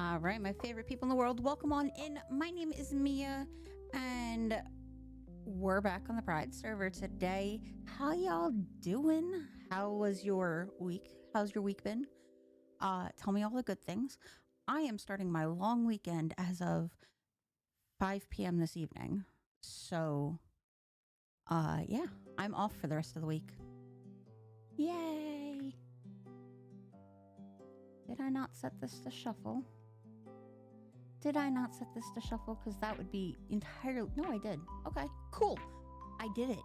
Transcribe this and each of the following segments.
All right, my favorite people in the world, welcome on in. My name is Mia, and we're back on the Pride server today. How y'all doing? How was your week? How's your week been? Tell me all the good things. I am starting my long weekend as of 5 p.m. this evening. So, yeah, I'm off for the rest of the week. Yay! Did I not set this to shuffle? Did I not set this to shuffle? Because that would be entirely... No, I did. Okay, cool. I did it.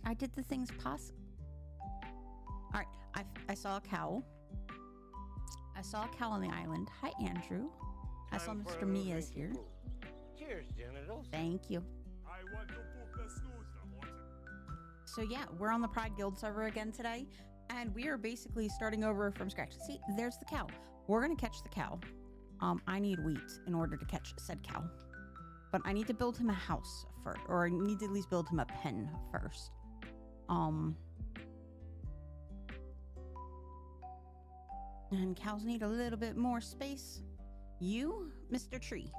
I did the things possible. All right, I saw a cow. I saw a cow on the island. Hi, Andrew. I saw Mr. Mia's here. Cheers, genitals. Thank you. I want to book the snooze. So yeah, we're on the Pride Guild server again today, and we are basically starting over from scratch. See, there's the cow. We're gonna catch the cow. I need wheat in order to catch said cow, but I need to build him a house first, or I need to at least build him a pen first. And cows need a little bit more space. You, Mr. Tree,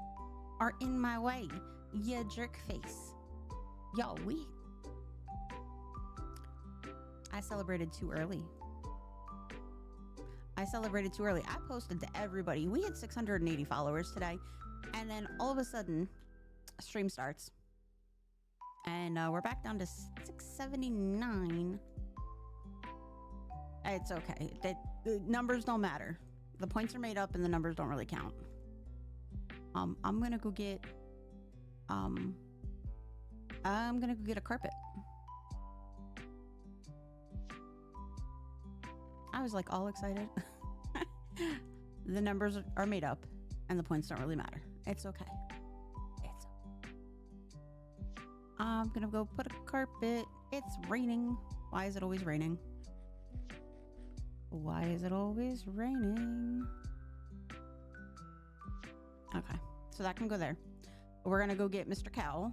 are in my way, you jerk face. Y'all, I celebrated too early. I posted to everybody. We had 680 followers today. And then all of a sudden, a stream starts. And we're back down to 679. It's okay. The numbers don't matter. The points are made up and the numbers don't really count. I'm gonna go get a carpet. I was like all excited. The numbers are made up and the points don't really matter. It's okay. I'm gonna go put a carpet. It's raining. Why is it always raining? Why is it always raining? Okay, so that can go there. We're gonna go get Mr. Cow.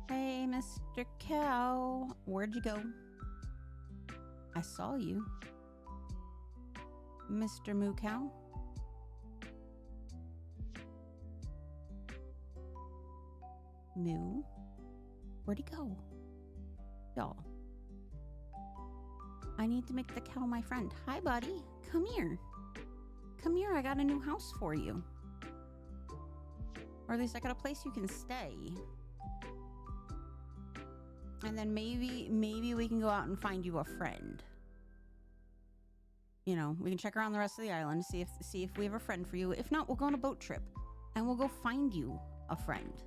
Hey, Mr. Cow, where'd you go? I saw you. Mr. Moo Cow. Moo? Where'd he go? Y'all. I need to make the cow my friend. Hi, buddy. Come here. Come here, I got a new house for you. Or at least I got a place you can stay. And then maybe we can go out and find you a friend. You know, we can check around the rest of the island, see if we have a friend for you. If not, we'll go on a boat trip and we'll go find you a friend.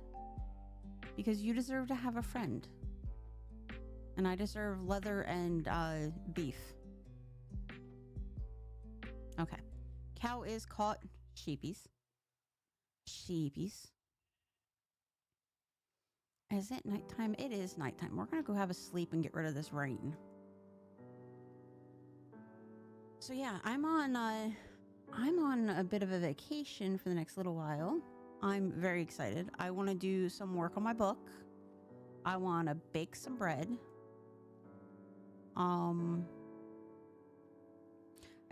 Because you deserve to have a friend. And I deserve leather and beef. Okay. Cow is caught. Sheepies. Is it nighttime? It is nighttime. We're gonna go have a sleep and get rid of this rain. So yeah, I'm on a bit of a vacation for the next little while. I'm very excited. I want to do some work on my book. I want to bake some bread. I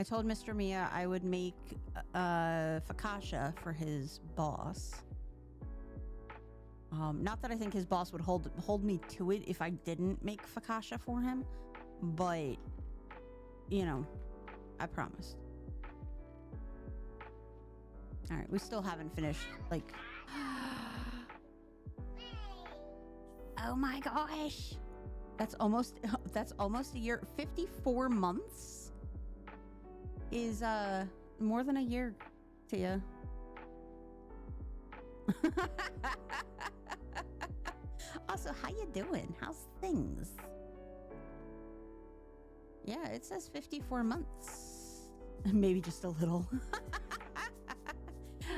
told Mr. Mia I would make focaccia for his boss. Not that I think his boss would hold me to it if I didn't make focaccia for him, but you know, I promised. All right, we still haven't finished. Like, oh my gosh, that's almost a year. 54 months is more than a year, Tia. Also, how you doing? How's things? Yeah, it says 54 months. Maybe just a little.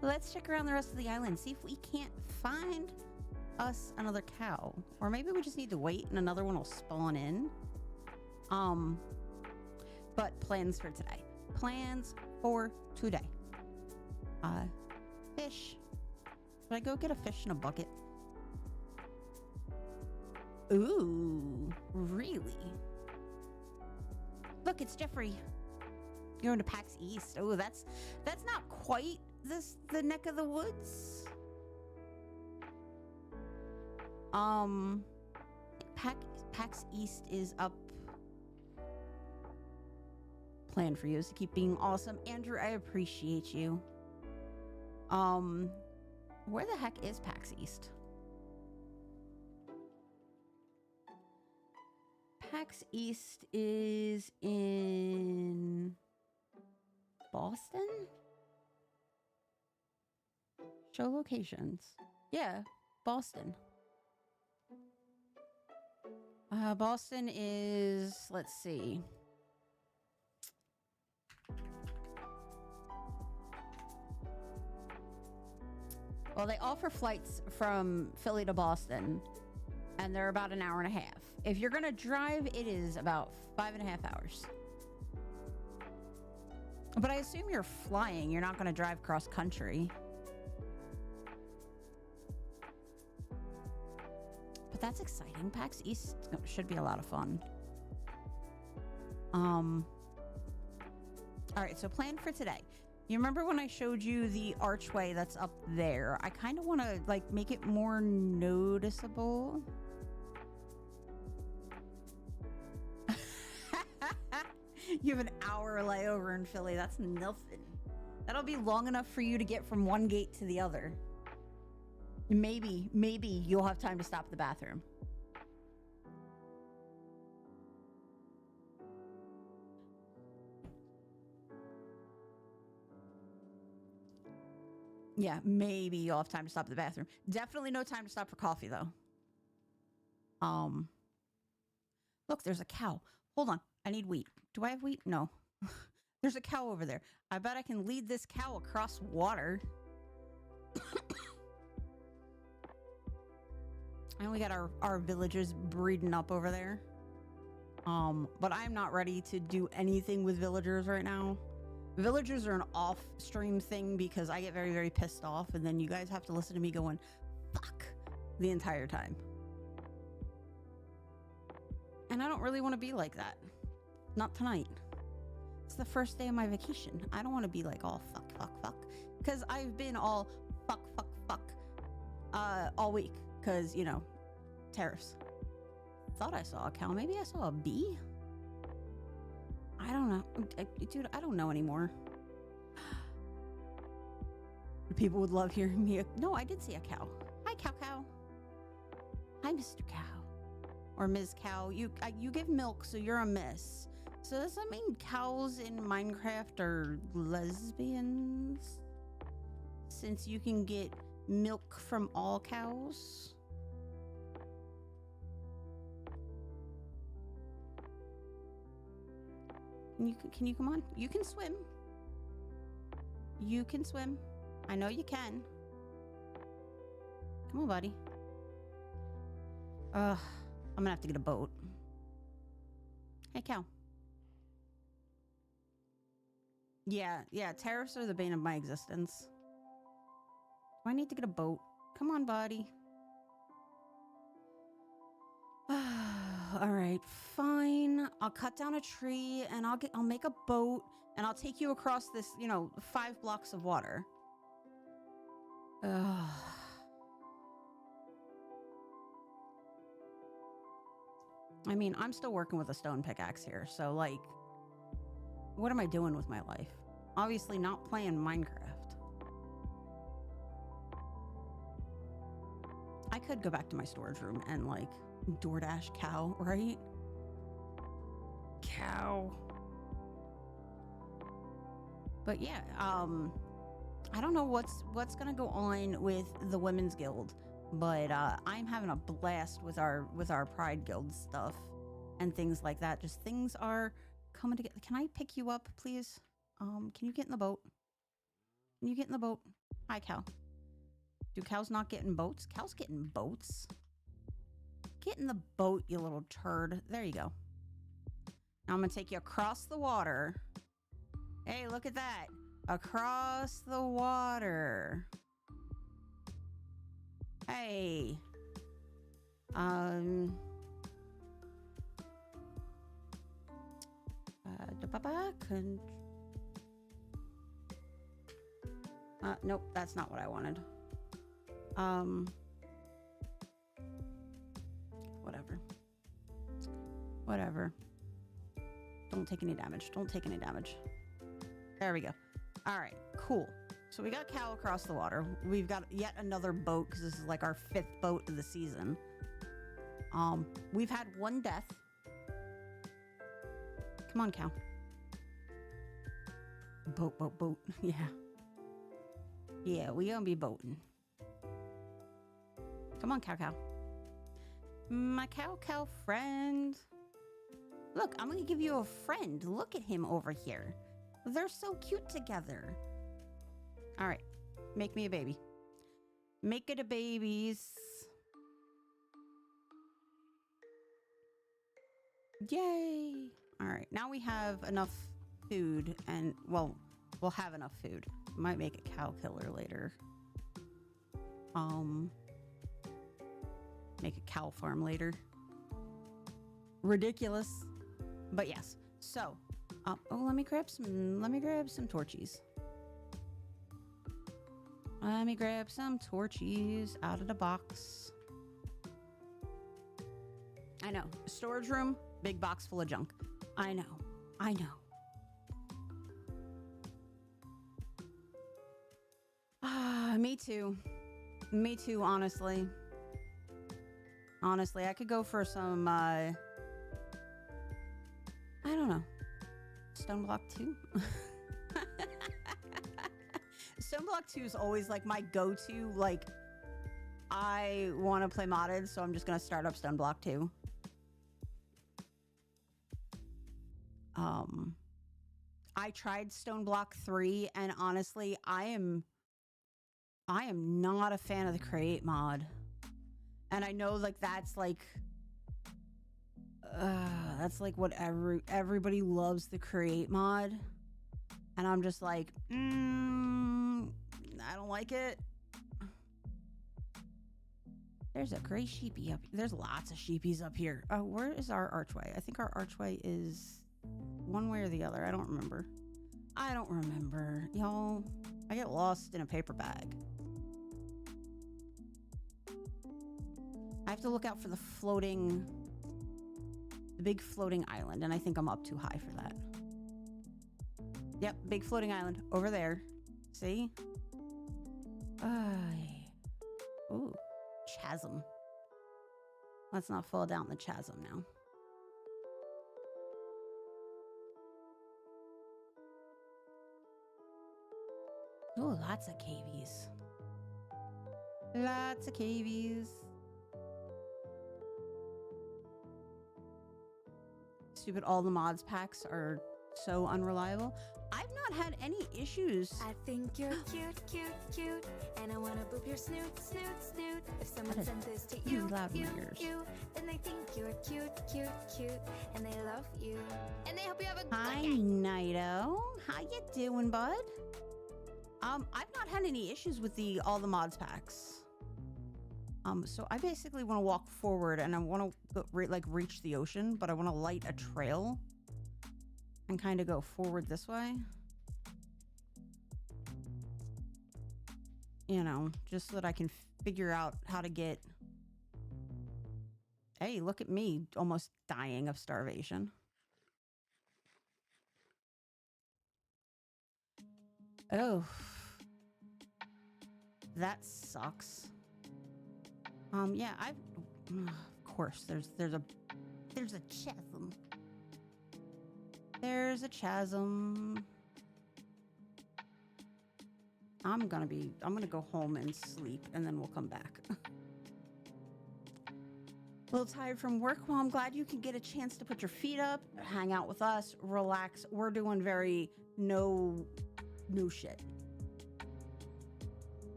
Let's check around the rest of the island, see if we can't find us another cow. Or maybe we just need to wait and another one will spawn in. But plans for today. Fish. Should I go get a fish in a bucket? Ooh, really? Look, it's Jeffrey. Going to PAX East. Oh, that's not quite the neck of the woods. PAX East is up. Plan for you is to keep being awesome. Andrew, I appreciate you. Where the heck is PAX East? PAX East is in Boston? Show locations. Yeah, Boston. Boston is, let's see. Well, they offer flights from Philly to Boston, and they're about an hour and a half. If you're gonna drive, it is about 5.5 hours. But I assume you're flying. You're not gonna drive cross country. But that's exciting. PAX East should be a lot of fun. All right, so plan for today. You remember when I showed you the archway that's up there? I kind of want to like make it more noticeable. You have an hour layover in Philly. That's nothing. That'll be long enough for you to get from one gate to the other. Maybe you'll have time to stop at the bathroom. Yeah, maybe you'll have time to stop at the bathroom. Definitely no time to stop for coffee, though. Look, there's a cow. Hold on. I need wheat. Do I have wheat? No. There's a cow over there. I bet I can lead this cow across water. And we got our villagers breeding up over there. But I'm not ready to do anything with villagers right now. Villagers are an off-stream thing because I get very, very pissed off, and then you guys have to listen to me going, fuck, the entire time. And I don't really want to be like that. Not tonight. It's the first day of my vacation. I don't want to be like all fuck, fuck, fuck. Because I've been all fuck, fuck, fuck all week. Because, you know, tariffs. Thought I saw a cow. Maybe I saw a bee? I don't know. Dude, I don't know anymore. People would love hearing me. No, I did see a cow. Hi, cow cow. Hi, Mr. Cow. Or Ms. Cow. You give milk, so you're a miss. So does that mean cows in Minecraft are lesbians? Since you can get milk from all cows? Can you come on? You can swim. You can swim. I know you can. Come on, buddy. I'm gonna have to get a boat. Hey, cow. Yeah, tariffs are the bane of my existence. Do I need to get a boat? Come on, buddy. All right, fine. I'll cut down a tree and I'll make a boat and I'll take you across this, 5 blocks of water. I mean, I'm still working with a stone pickaxe here, so like, what am I doing with my life? Obviously not playing Minecraft. I could go back to my storage room and like DoorDash cow, right? Cow. But yeah, I don't know what's gonna go on with the Women's Guild, but I'm having a blast with our Pride Guild stuff and things like that. Just things are coming together. Can I pick you up, please? Can you get in the boat? Can you get in the boat? Hi, cow. Do cows not get in boats? Cows get in boats. Get in the boat, you little turd. There you go. Now I'm gonna take you across the water. Hey, look at that. Across the water. Hey. Nope, that's not what I wanted. Whatever. Whatever. Don't take any damage. Don't take any damage. There we go. All right, cool. So we got cow across the water. We've got yet another boat because this is like our 5th boat of the season. We've had 1 death. Come on, cow. Boat, boat, boat. Yeah. Yeah, we gonna be boating. Come on, cow, cow. My cow, cow friend. Look, I'm gonna give you a friend. Look at him over here. They're so cute together. All right, make me a baby. Make it a babies. Yay. All right, now we have enough food and, well, we'll have enough food. Might make a cow killer later. Make a cow farm later. Ridiculous. But yes. So, oh, let me grab some torches. Let me grab some torches out of the box. I know. Storage room, big box full of junk. I know. I know. Me too. Me too, honestly. Honestly, I could go for some, I don't know. Stone Block 2? Stone Block 2 is always like my go-to. Like, I want to play modded, so I'm just going to start up Stone Block 2. I tried Stone Block 3, and honestly, I am not a fan of the create mod. And I know like that's like what everybody loves, the create mod. And I'm just like, I don't like it. There's a gray sheepy up. There's lots of sheepies up here. Oh, where is our archway? I think our archway is one way or the other. I don't remember. Y'all, I get lost in a paper bag. I have to look out for the big floating island, and I think I'm up too high for that. Yep, big floating island over there. See? Ooh, chasm. Let's not fall down the chasm now. Ooh, lots of cavies. Lots of cavies. Stupid, all the mods packs are so unreliable. I've not had any issues. I think you're cute, cute, cute, and I wanna boop your snoot, snoot, snoot. If someone sent this to you, loud in you, my ears. you, then they think you're cute, cute, cute, and they love you, and they hope you have a good Hi, day. Nido. How you doing, bud? I've not had any issues with all the mods packs. So I basically want to walk forward, and I want to reach the ocean, but I want to light a trail and kind of go forward this way. You know, just so that I can figure out how to get. Hey, look at me, almost dying of starvation. Oh, that sucks. Yeah, of course, there's a chasm. There's a chasm. I'm gonna go home and sleep, and then we'll come back. A little tired from work. Well, I'm glad you can get a chance to put your feet up, hang out with us, relax. We're doing very no shit.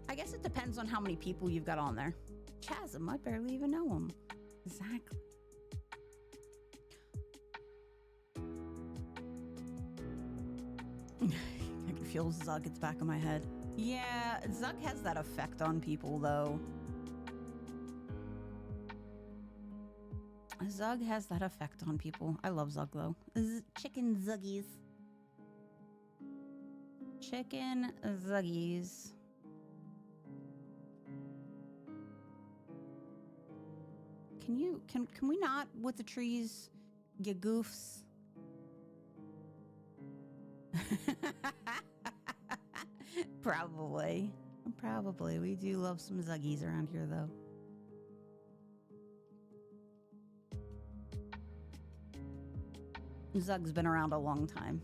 I guess it depends on how many people you've got on there. Chasm, I barely even know him. Exactly. I can feel Zug at the back of my head. Yeah, Zug has that effect on people, though. Zug has that effect on people. I love Zug, though. Chicken Zuggies. Chicken Zuggies. Can we not with the trees, you goofs? Probably. Probably. We do love some Zuggies around here though. Zug's been around a long time.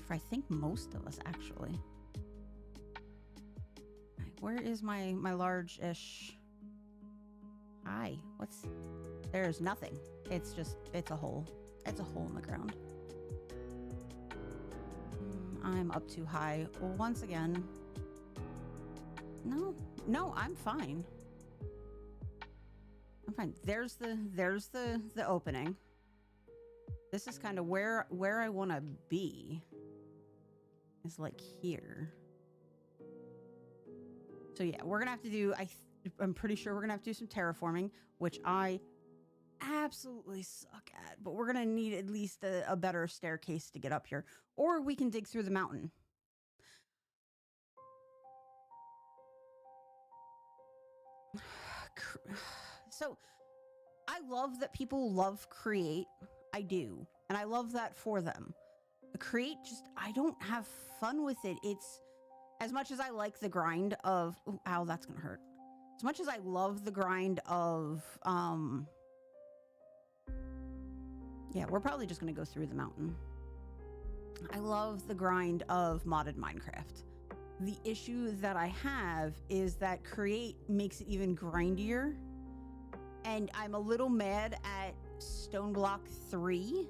For I think most of us actually. Where is my large-ish? Hi. What's... There's nothing. It's a hole. It's a hole in the ground. I'm up too high. Well, once again. No, I'm fine. I'm fine. There's the opening. This is kind of where I want to be. Is like here. So yeah, we're gonna have to do. I'm pretty sure we're gonna have to do some terraforming, which I absolutely suck at. But we're gonna need at least a better staircase to get up here, or we can dig through the mountain. So I love that people love create. I do, and I love that for them. Create, just I don't have fun with it. It's as much as I like the grind of ow, that's gonna hurt. As much as I love the grind of yeah, we're probably just gonna go through the mountain. I love the grind of modded Minecraft. The issue that I have is that create makes it even grindier, and I'm a little mad at Stoneblock 3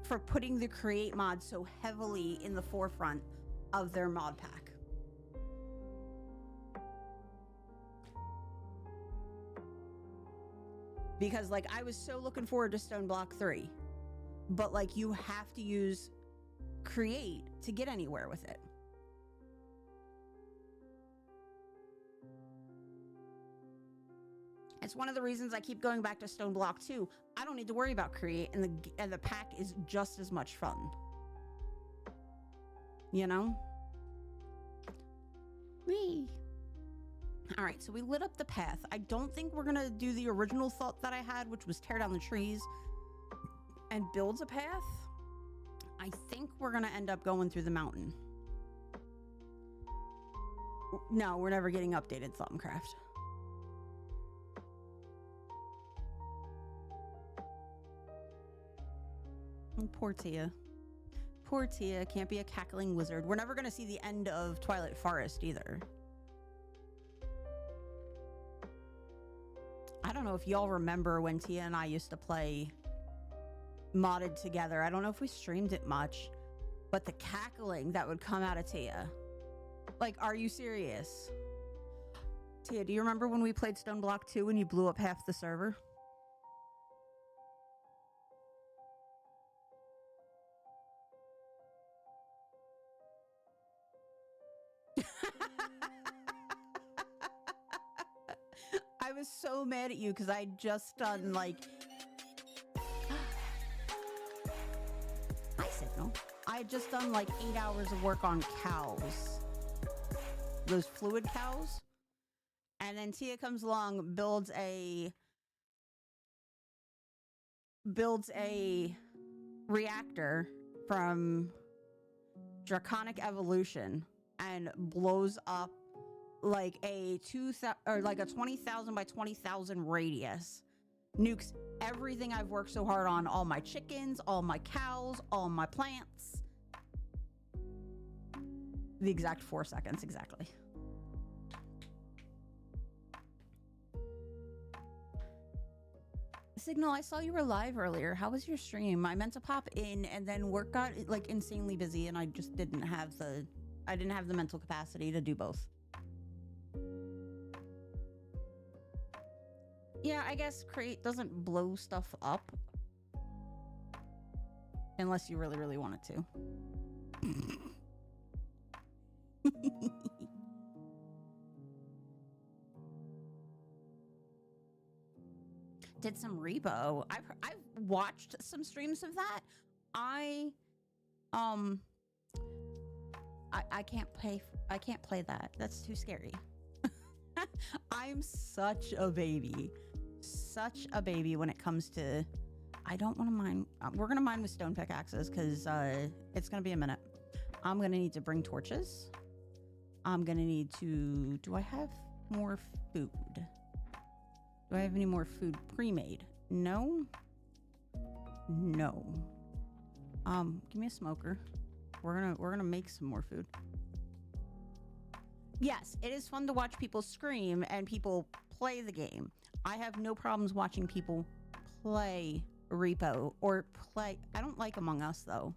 for putting the create mod so heavily in the forefront of their mod pack. Because like I was so looking forward to Stoneblock 3, but like you have to use create to get anywhere with it. It's one of the reasons I keep going back to Stoneblock 2. I don't need to worry about create, and the pack is just as much fun. You know? Whee! All right, so we lit up the path. I don't think we're gonna do the original thought that I had, which was tear down the trees and build a path. I think we're gonna end up going through the mountain. No, we're never getting updated Thumbcraft. Poor Tia. Poor Tia can't be a cackling wizard. We're never going to see the end of Twilight Forest either. I don't know if y'all remember when Tia and I used to play modded together. I don't know if we streamed it much, but the cackling that would come out of Tia. Like, are you serious? Tia, do you remember when we played Stoneblock 2 and you blew up half the server? I was so mad at you because I'd just done like I signal. I had just done like 8 hours of work on cows. Those fluid cows. And then Tia comes along, builds a reactor from Draconic Evolution and blows up like a 20,000 by 20,000 radius. Nukes everything I've worked so hard on, all my chickens, all my cows, all my plants. The exact 4 seconds, exactly. Signal, I saw you were live earlier. How was your stream? I meant to pop in and then work got like insanely busy and I just didn't have the mental capacity to do both. Yeah, I guess create doesn't blow stuff up. Unless you really, really want it to. Did some Rebo. I've watched some streams of that. I Um, I can't play that. That's too scary. I'm such a baby. Such a baby when it comes to... I don't want to mine. We're going to mine with stone pickaxes because it's going to be a minute. I'm going to need to bring torches. I'm going to need to... Do I have more food? Do I have any more food pre-made? No. No. Give me a smoker. We're gonna make some more food. Yes, it is fun to watch people scream and people play the game. I have no problems watching people play Repo or play... I don't like Among Us, though.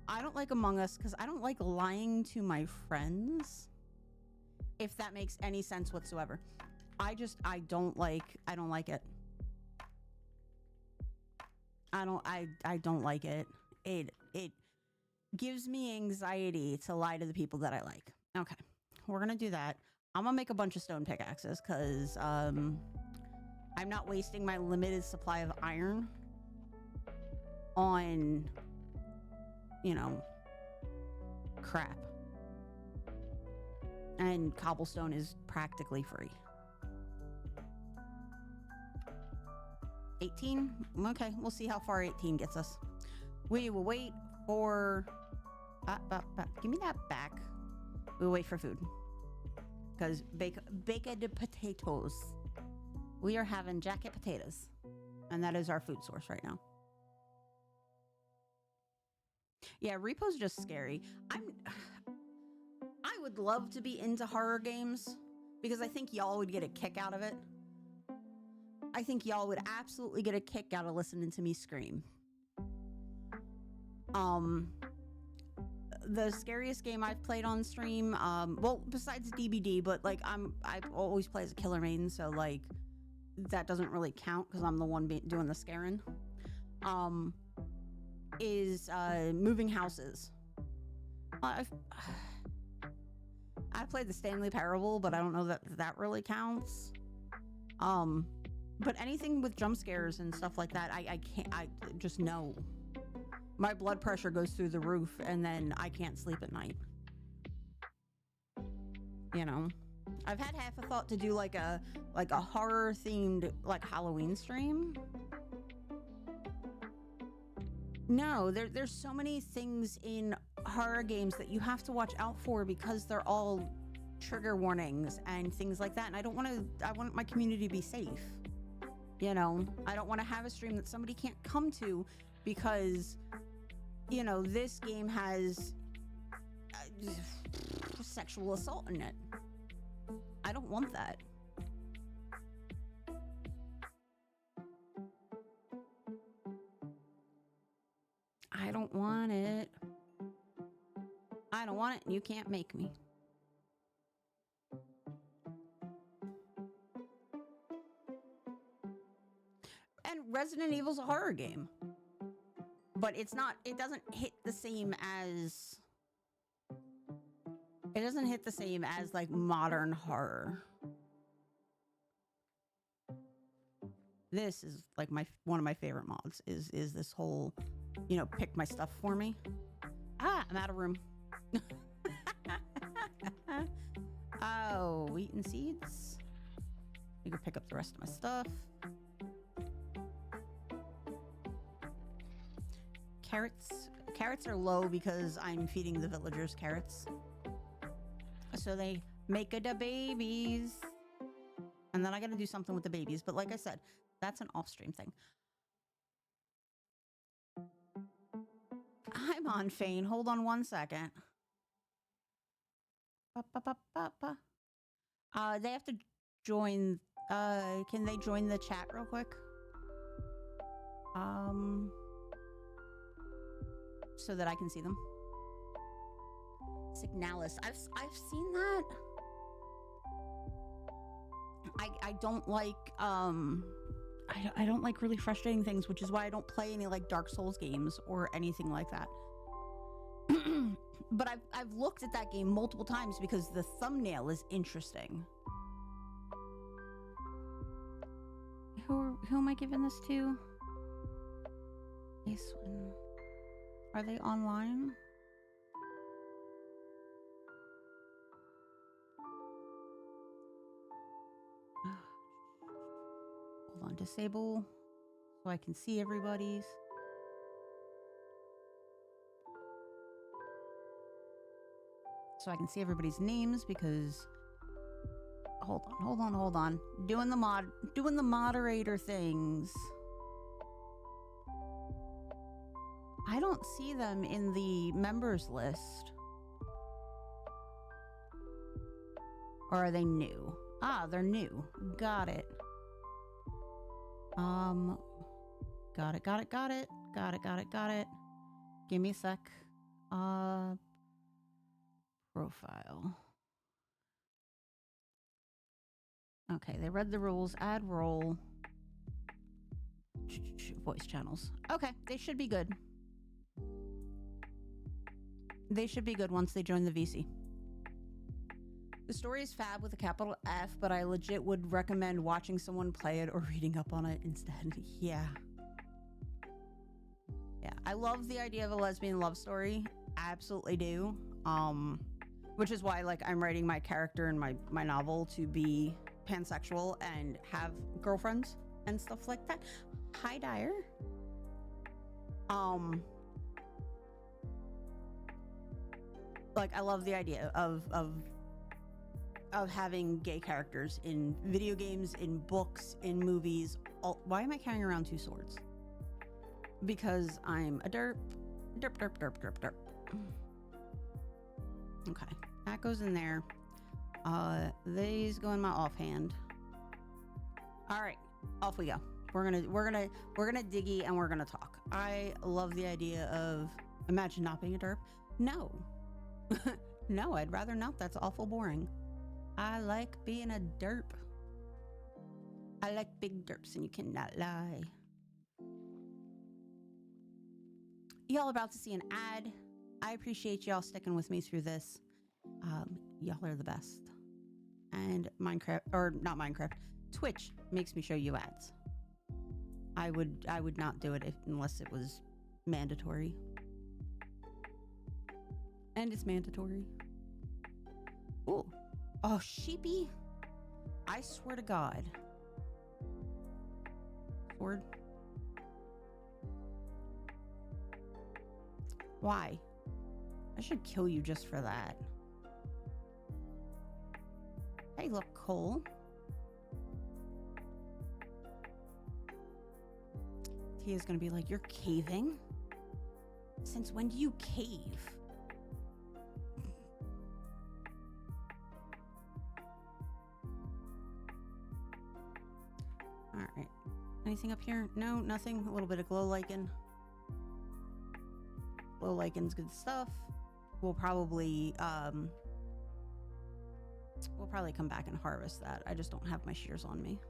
I don't like Among Us because I don't like lying to my friends, if that makes any sense whatsoever. I don't like it. I don't like it. It gives me anxiety to lie to the people that I like. Okay, we're gonna do that. I'm gonna make a bunch of stone pickaxes because I'm not wasting my limited supply of iron on, you know, crap. And cobblestone is practically free. 18? Okay, we'll see how far 18 gets us. We will wait for... give me that back. We'll wait for food. Because baked potatoes. We are having jacket potatoes. And that is our food source right now. Yeah, Repo's just scary. I would love to be into horror games because I think y'all would get a kick out of it. I think y'all would absolutely get a kick out of listening to me scream. The scariest game I've played on stream, well, besides DBD, but like I always play as a killer main, so like that doesn't really count because I'm the one doing the scaring. Is moving houses. I played the Stanley Parable, but I don't know that really counts. But anything with jump scares and stuff like that, I can't. I just know. My blood pressure goes through the roof, and then I can't sleep at night. You know, I've had half a thought to do like a horror themed like Halloween stream. No, there's so many things in horror games that you have to watch out for because they're all trigger warnings and things like that. And I want my community to be safe. You know, I don't want to have a stream that somebody can't come to because, you know, this game has sexual assault in it. I don't want that. I don't want it. I don't want it, and you can't make me. And Resident Evil's a horror game. But it doesn't hit the same as... It doesn't hit the same as, like, modern horror. This is, like, one of my favorite mods, is this whole, you know, pick my stuff for me. Ah, I'm out of room. Oh, wheat and seeds. You can pick up the rest of my stuff. Carrots are low because I'm feeding the villagers carrots. So they make the babies. And then I gotta do something with the babies. But like I said, that's an off-stream thing. I'm on Fane. Hold on one second. They have to join. Can they join the chat real quick? So that I can see them. Signalis. I've seen that. I don't like I don't like really frustrating things, which is why I don't play any like Dark Souls games or anything like that. But I've looked at that game multiple times because the thumbnail is interesting. Who am I giving this to? This one. Are they online? Hold on, disable so I can see everybody's. So I can see everybody's names because hold on. Doing the moderator things. I don't see them in the members list. Or are they new? Ah, they're new. Got it. Got it. Give me a sec. Profile. Okay, they read the rules. Add role. Voice channels. Okay, they should be good. They should be good once they join the VC. The story is fab with a capital F, but I legit would recommend watching someone play it or reading up on it instead. Yeah. Yeah, I love the idea of a lesbian love story. Absolutely do. Which is why, like, I'm writing my character in my novel to be pansexual and have girlfriends and stuff like that. Hi, Dyer. Like, I love the idea of having gay characters in video games, in books, in movies. Why am I carrying around 2 swords? Because I'm a derp. Derp. Okay, that goes in there. These go in my offhand. All right, off we go. We're gonna diggy and we're gonna talk. I love the idea of, imagine not being a derp. No. No, I'd rather not. That's awful boring. I like being a derp. I like big derps and you cannot lie. Y'all about to see an ad. I appreciate y'all sticking with me through this. Y'all are the best. And Minecraft, or not Minecraft, Twitch makes me show you ads. I would not do it unless it was mandatory. And it's mandatory. Ooh. Oh, sheepy. I swear to God. Sword. Why? I should kill you just for that. Hey, look, Cole. Tia's gonna be like, you're caving? Since when do you cave? All right. Anything up here? No, nothing. A little bit of glow lichen. Glow lichen's good stuff. We'll probably come back and harvest that. I just don't have my shears on me.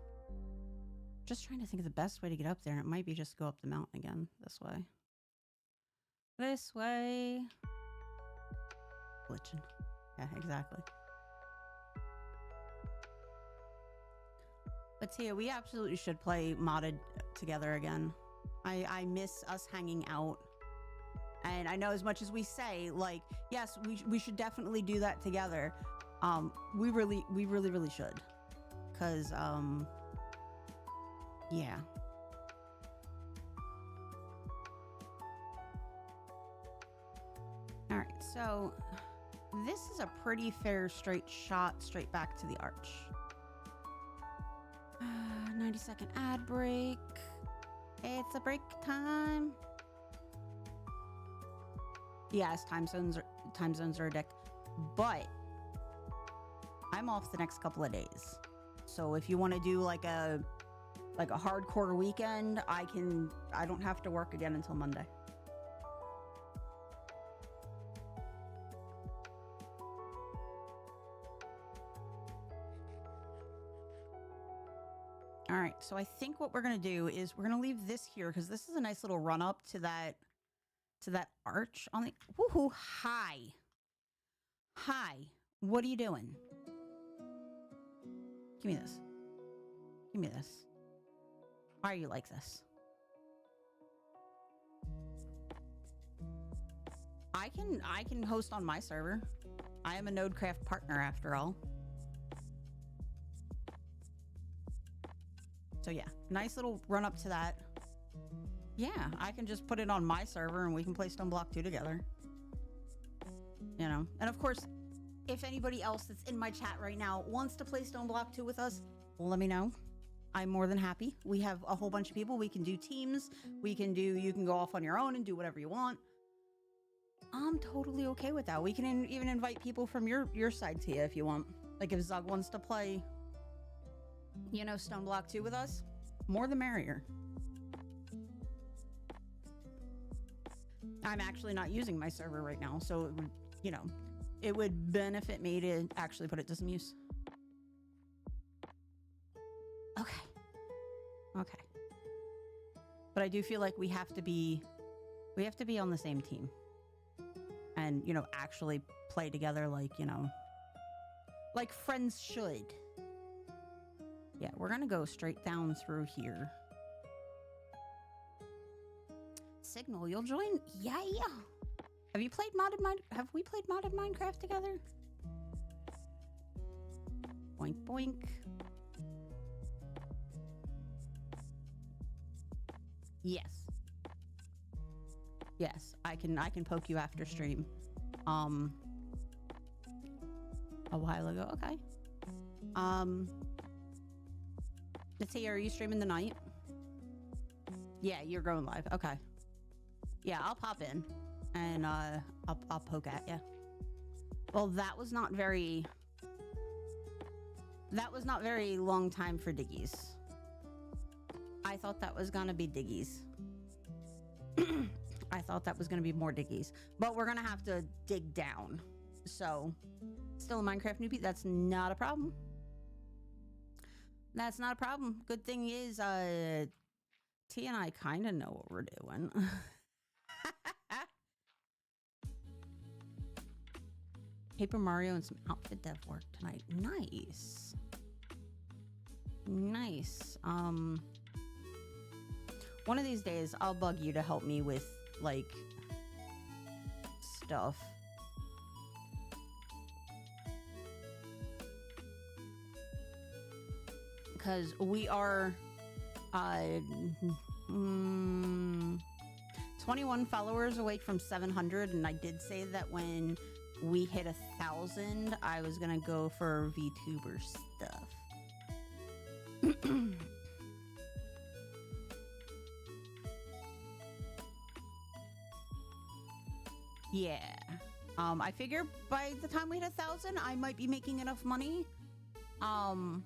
Just trying to think of the best way to get up there. It might be just go up the mountain again. This way. This way. Glitching. Yeah, exactly. But Tia, we absolutely should play modded together again. I miss us hanging out. And I know as much as we say, like, yes, we should definitely do that together. We really should. Cause yeah. All right, so this is a pretty fair straight shot straight back to the arch. 90-second ad break. It's a break time. Yes, time zones are a dick, but I'm off the next couple of days. So if you want to do like a hardcore weekend, I don't have to work again until Monday. All right, so I think what we're going to do is we're going to leave this here because this is a nice little run up to that arch on the... Woohoo! Hi. What are you doing? Give me this. Why are you like this? I can host on my server. I am a Nodecraft partner after all. So yeah, nice little run up to that. Yeah, I can just put it on my server and we can play Stone Block 2 together. You know, and of course, if anybody else that's in my chat right now wants to play Stone Block 2 with us, let me know. I'm more than happy. We have a whole bunch of people. We can do teams. You can go off on your own and do whatever you want. I'm totally okay with that. We can even invite people from your side to you if you want. Like if Zug wants to play, you know, Stone Block 2 with us, more the merrier. I'm actually not using my server right now, so it would, you know, it would benefit me to actually put it to some use. Okay. But I do feel like we have to be on the same team. And, you know, actually play together like, you know, like friends should. Yeah, we're gonna go straight down through here. Signal, you'll join? Yeah. Have we played modded Minecraft together? Boink boink. Yes, I can poke you after stream. A while ago, okay. Let's see, are you streaming tonight? Yeah, you're going live. Okay. Yeah, I'll pop in and I'll poke at you. Well, that was not very long time for diggies. I thought that was gonna be diggies. I thought that was gonna be more diggies, but we're gonna have to dig down. So, still a Minecraft newbie? That's not a problem. That's not a problem. Good thing is, T and I kind of know what we're doing. Paper Mario and some outfit dev work tonight. Nice. One of these days I'll bug you to help me with like stuff. Because we are 21 followers away from 700, and I did say that when we hit 1,000 I was gonna go for VTuber stuff. Yeah. I figure by the time we hit 1,000 I might be making enough money to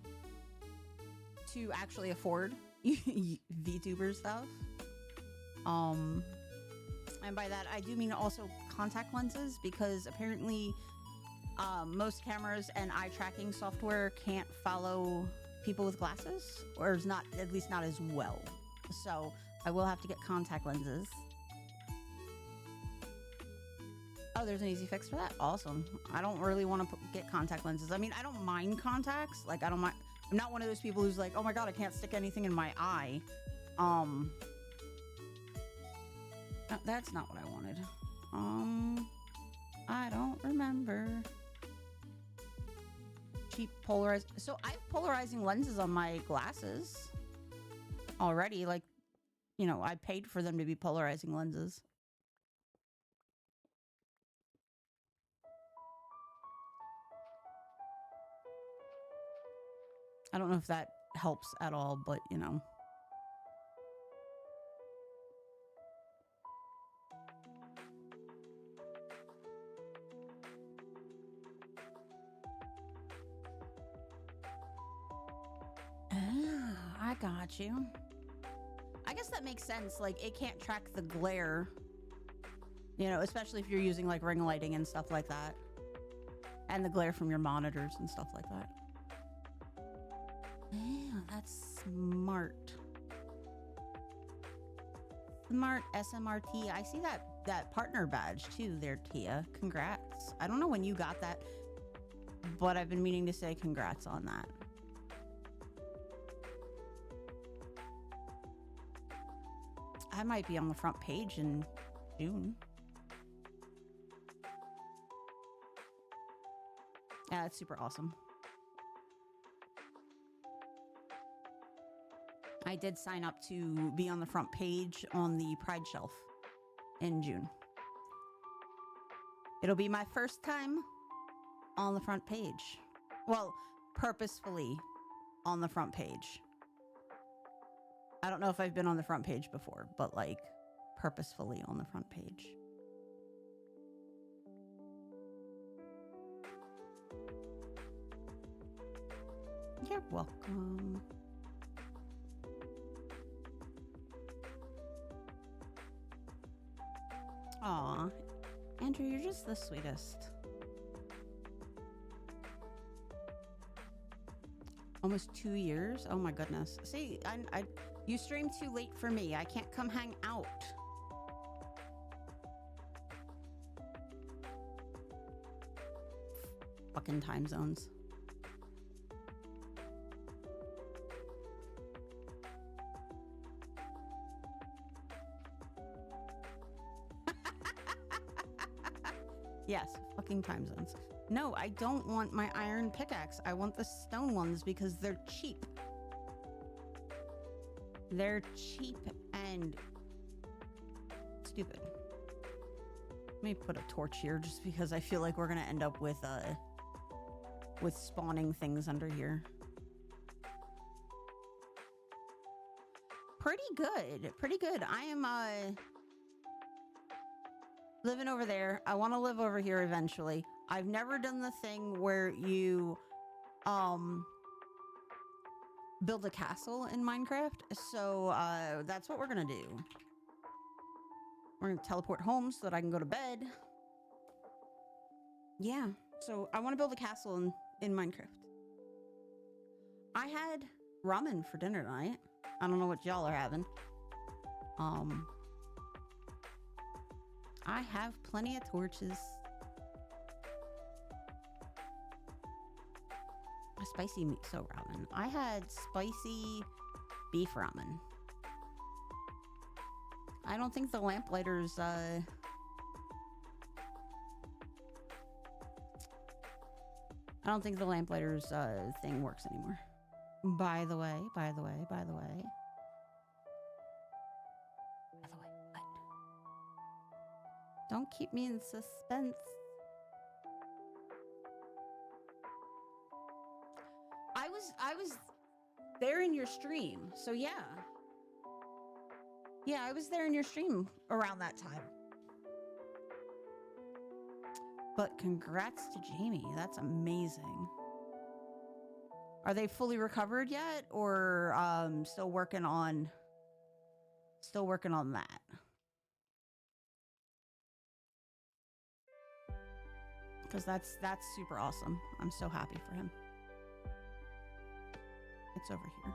actually afford VTuber stuff. And by that I do mean also contact lenses, because apparently most cameras and eye tracking software can't follow people with glasses, or is not, at least not as well. So I will have to get contact lenses. Oh, there's an easy fix for that. Awesome. I don't really want to get contact lenses. I mean, I don't mind contacts. Like, I don't mind. I'm not one of those people who's like, oh my god, I can't stick anything in my eye. No, that's not what I wanted. I don't remember. Cheap polarized. So I have polarizing lenses on my glasses already. Like, you know, I paid for them to be polarizing lenses. I don't know if that helps at all, but you know. I got you. I guess that makes sense. Like, it can't track the glare, you know, especially if you're using like ring lighting and stuff like that, and the glare from your monitors and stuff like that. Yeah, that's smart. Smart SMRT. I see that partner badge too there, Tia. Congrats. I don't know when you got that, but I've been meaning to say congrats on that. I might be on the front page in June. Yeah, that's super awesome. I did sign up to be on the front page on the Pride Shelf in June. It'll be my first time on the front page. Well, purposefully on the front page. I don't know if I've been on the front page before, but like purposefully on the front page. You're welcome. Aw, Andrew, you're just the sweetest. Almost 2 years? Oh my goodness. See, you stream too late for me. I can't come hang out. Fucking time zones. Yes, fucking time zones. No, I don't want my iron pickaxe. I want the stone ones because they're cheap. They're cheap and stupid. Let me put a torch here just because I feel like we're gonna end up with spawning things under here. Pretty good. Pretty good. I am living over there. I want to live over here eventually. I've never done the thing where you build a castle in Minecraft, so that's what we're gonna do. We're gonna teleport home so that I can go to bed. Yeah, so I want to build a castle in Minecraft. I had ramen for dinner tonight. I don't know what y'all are having. I have plenty of torches. A spicy miso ramen. I had spicy beef ramen. I don't think the lamplighters thing works anymore. By the way, what? Don't keep me in suspense. I was there in your stream, so yeah. Yeah, I was there in your stream around that time. But congrats to Jamie. That's amazing. Are they fully recovered yet, or still working on that? Because that's super awesome. I'm so happy for him. It's over here.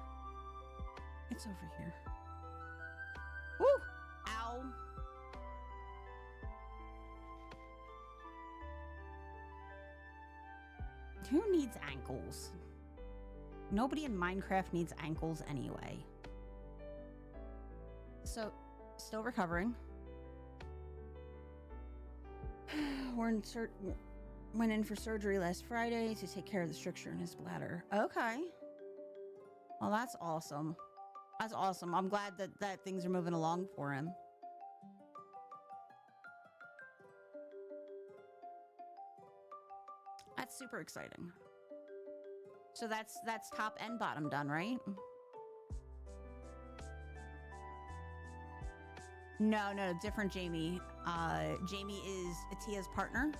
It's over here. Woo! Ow! Who needs ankles? Nobody in Minecraft needs ankles anyway. So, still recovering. Went in for surgery last Friday to take care of the stricture in his bladder. Okay. Well, that's awesome. That's awesome. I'm glad that things are moving along for him. That's super exciting. So that's top and bottom done, right? No, different Jamie. Jamie is Atia's partner.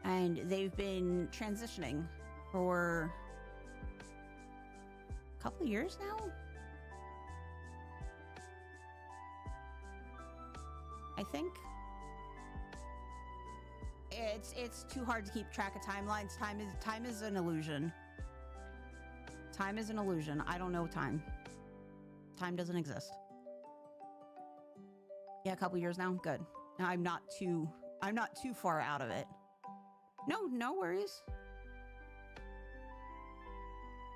And they've been transitioning for a couple of years now. I think. It's too hard to keep track of timelines. Time is an illusion. Time is an illusion. I don't know time. Time doesn't exist. Yeah, a couple years now. Good. I'm not too far out of it. No worries.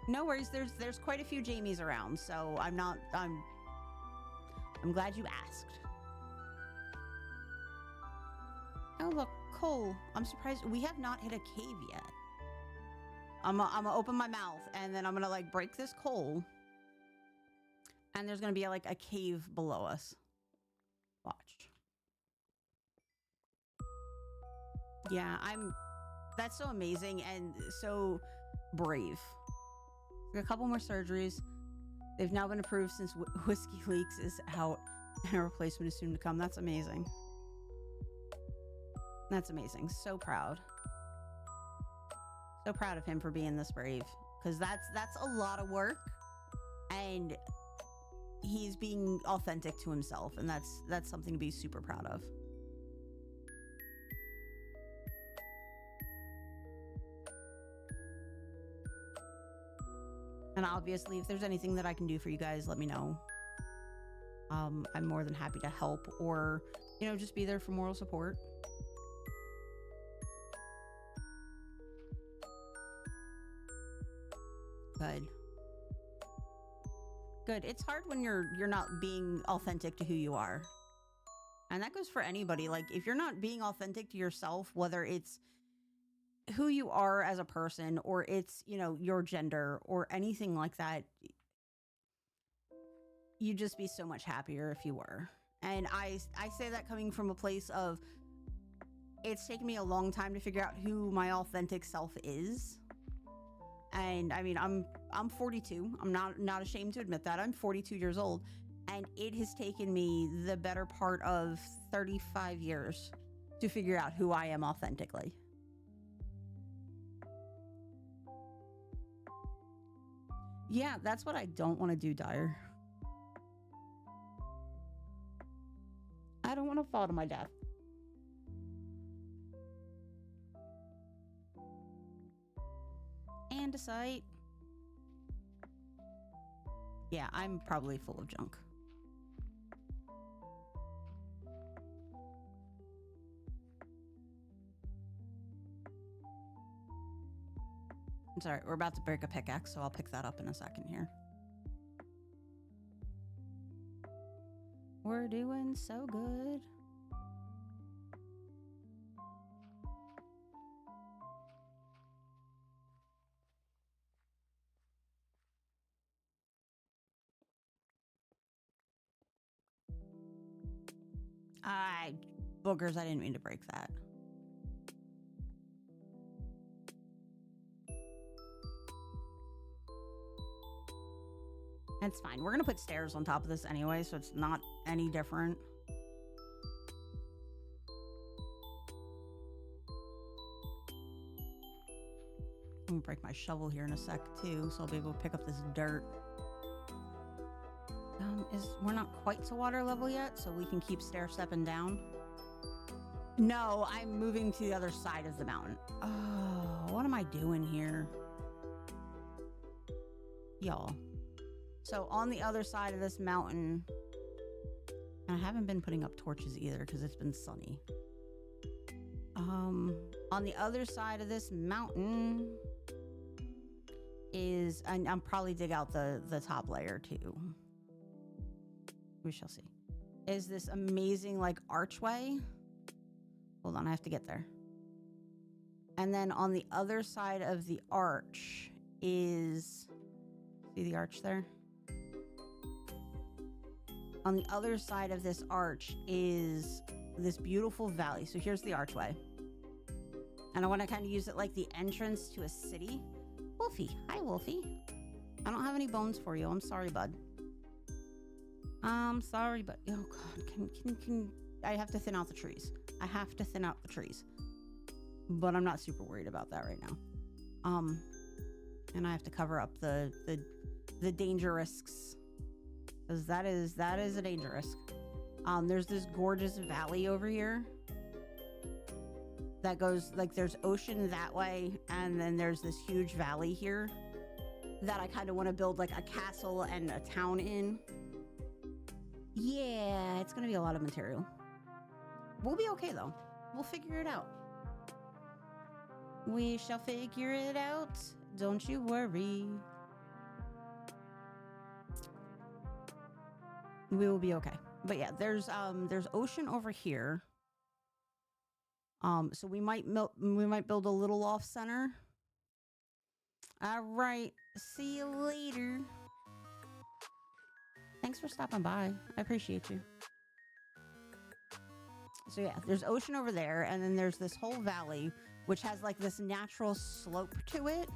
No worries. There's quite a few Jamies around, so I'm glad you asked. Oh, look, coal. I'm surprised we have not hit a cave yet. I'm gonna open my mouth and then I'm gonna like break this coal. And there's gonna be like a cave below us. Watch. Yeah, that's so amazing and so brave. A couple more surgeries. They've now been approved since Whiskey Leaks is out and a replacement is soon to come. That's amazing. That's amazing. So proud. So proud of him for being this brave. Because that's a lot of work. And he's being authentic to himself. And that's something to be super proud of. And obviously, if there's anything that I can do for you guys, let me know. I'm more than happy to help or, you know, just be there for moral support. Good. Good. It's hard when you're not being authentic to who you are. And that goes for anybody. Like, if you're not being authentic to yourself, whether it's who you are as a person or it's, you know, your gender or anything like that, you'd just be so much happier if you were. And I say that coming from a place of it's taken me a long time to figure out who my authentic self is. And I mean, I'm 42. I'm not ashamed to admit that. I'm 42 years old and it has taken me the better part of 35 years to figure out who I am authentically. Yeah, that's what I don't want to do, Dyer. I don't want to fall to my death. Andesite. Yeah, I'm probably full of junk. I'm sorry, we're about to break a pickaxe, so I'll pick that up in a second here. We're doing so good. Boogers, I didn't mean to break that. It's fine. We're gonna put stairs on top of this anyway, so it's not any different. I'm gonna break my shovel here in a sec too, so I'll be able to pick up this dirt. We're not quite to water level yet, so we can keep stair stepping down. No, I'm moving to the other side of the mountain. Oh, what am I doing here? Y'all. So on the other side of this mountain, and I haven't been putting up torches either because it's been sunny. On the other side of this mountain is, and I'll probably dig out the top layer too. We shall see. Is this amazing like archway? Hold on, I have to get there. And then on the other side of the arch is, see the arch there? On the other side of this arch is this beautiful valley. So here's the archway. And I want to kind of use it like the entrance to a city. Wolfie. Hi, Wolfie. I don't have any bones for you. I'm sorry, bud. I'm sorry, but oh god, can I have to thin out the trees. I have to thin out the trees. But I'm not super worried about that right now. And I have to cover up the danger risks. Because that is a danger risk. There's this gorgeous valley over here that goes, like, there's ocean that way, and then there's this huge valley here that I kind of want to build like a castle and a town in. Yeah, it's gonna be a lot of material. We'll be okay though. We'll figure it out. We shall figure it out. Don't you worry. We will be okay. But yeah, there's ocean over here. So we might build a little off center. All right. See you later. Thanks for stopping by. I appreciate you. So yeah, there's ocean over there, and then there's this whole valley, which has like this natural slope to it.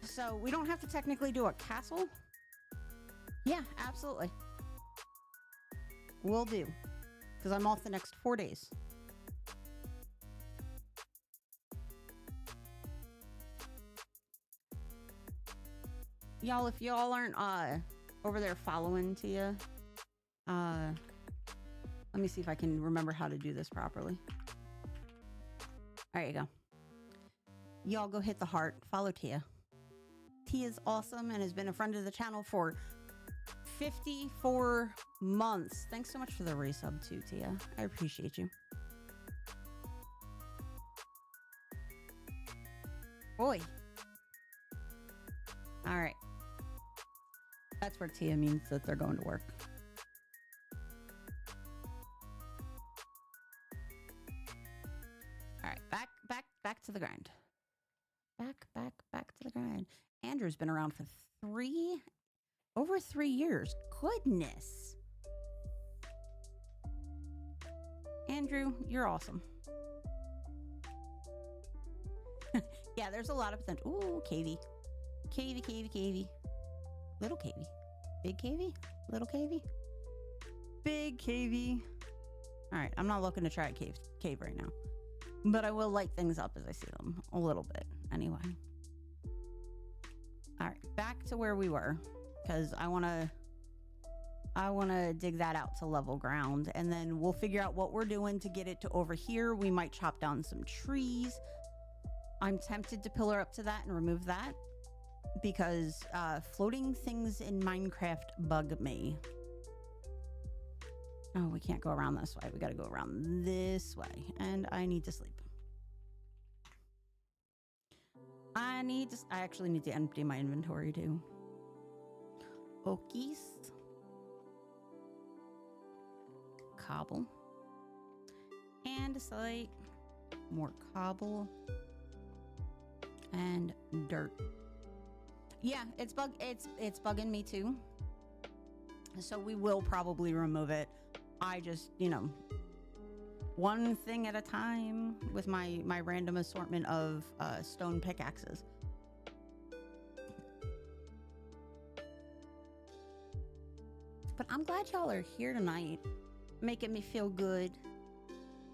So we don't have to technically do a castle. Yeah, absolutely. Will do. Because I'm off the next 4 days. Y'all, if y'all aren't over there following Tia, let me see if I can remember how to do this properly. There you go. Y'all go hit the heart. Follow Tia. Tia's awesome and has been a friend of the channel for 54 months. Thanks so much for the resub too, Tia. I appreciate you. Oi. All right. That's where Tia means that they're going to work. All right, back to the grind. Back to the grind. Andrew's been around for over 3 years. Goodness. Andrew, you're awesome. Yeah, there's a lot of potential. Ooh, cavey. Cavey. Little cavey. Big cavey? Little cavey? Big cavey. All right, I'm not looking to try a cave right now. But I will light things up as I see them. A little bit, anyway. All right, back to where we were. Because I want to dig that out to level ground. And then we'll figure out what we're doing to get it to over here. We might chop down some trees. I'm tempted to pillar up to that and remove that. Because floating things in Minecraft bug me. Oh, we can't go around this way. We got to go around this way. And I need to sleep. I actually need to empty my inventory too. Okies. Cobble. Andesite. More cobble. And dirt. Yeah, it's bugging me too. So we will probably remove it. I just, one thing at a time with my random assortment of stone pickaxes. But I'm glad y'all are here tonight, making me feel good,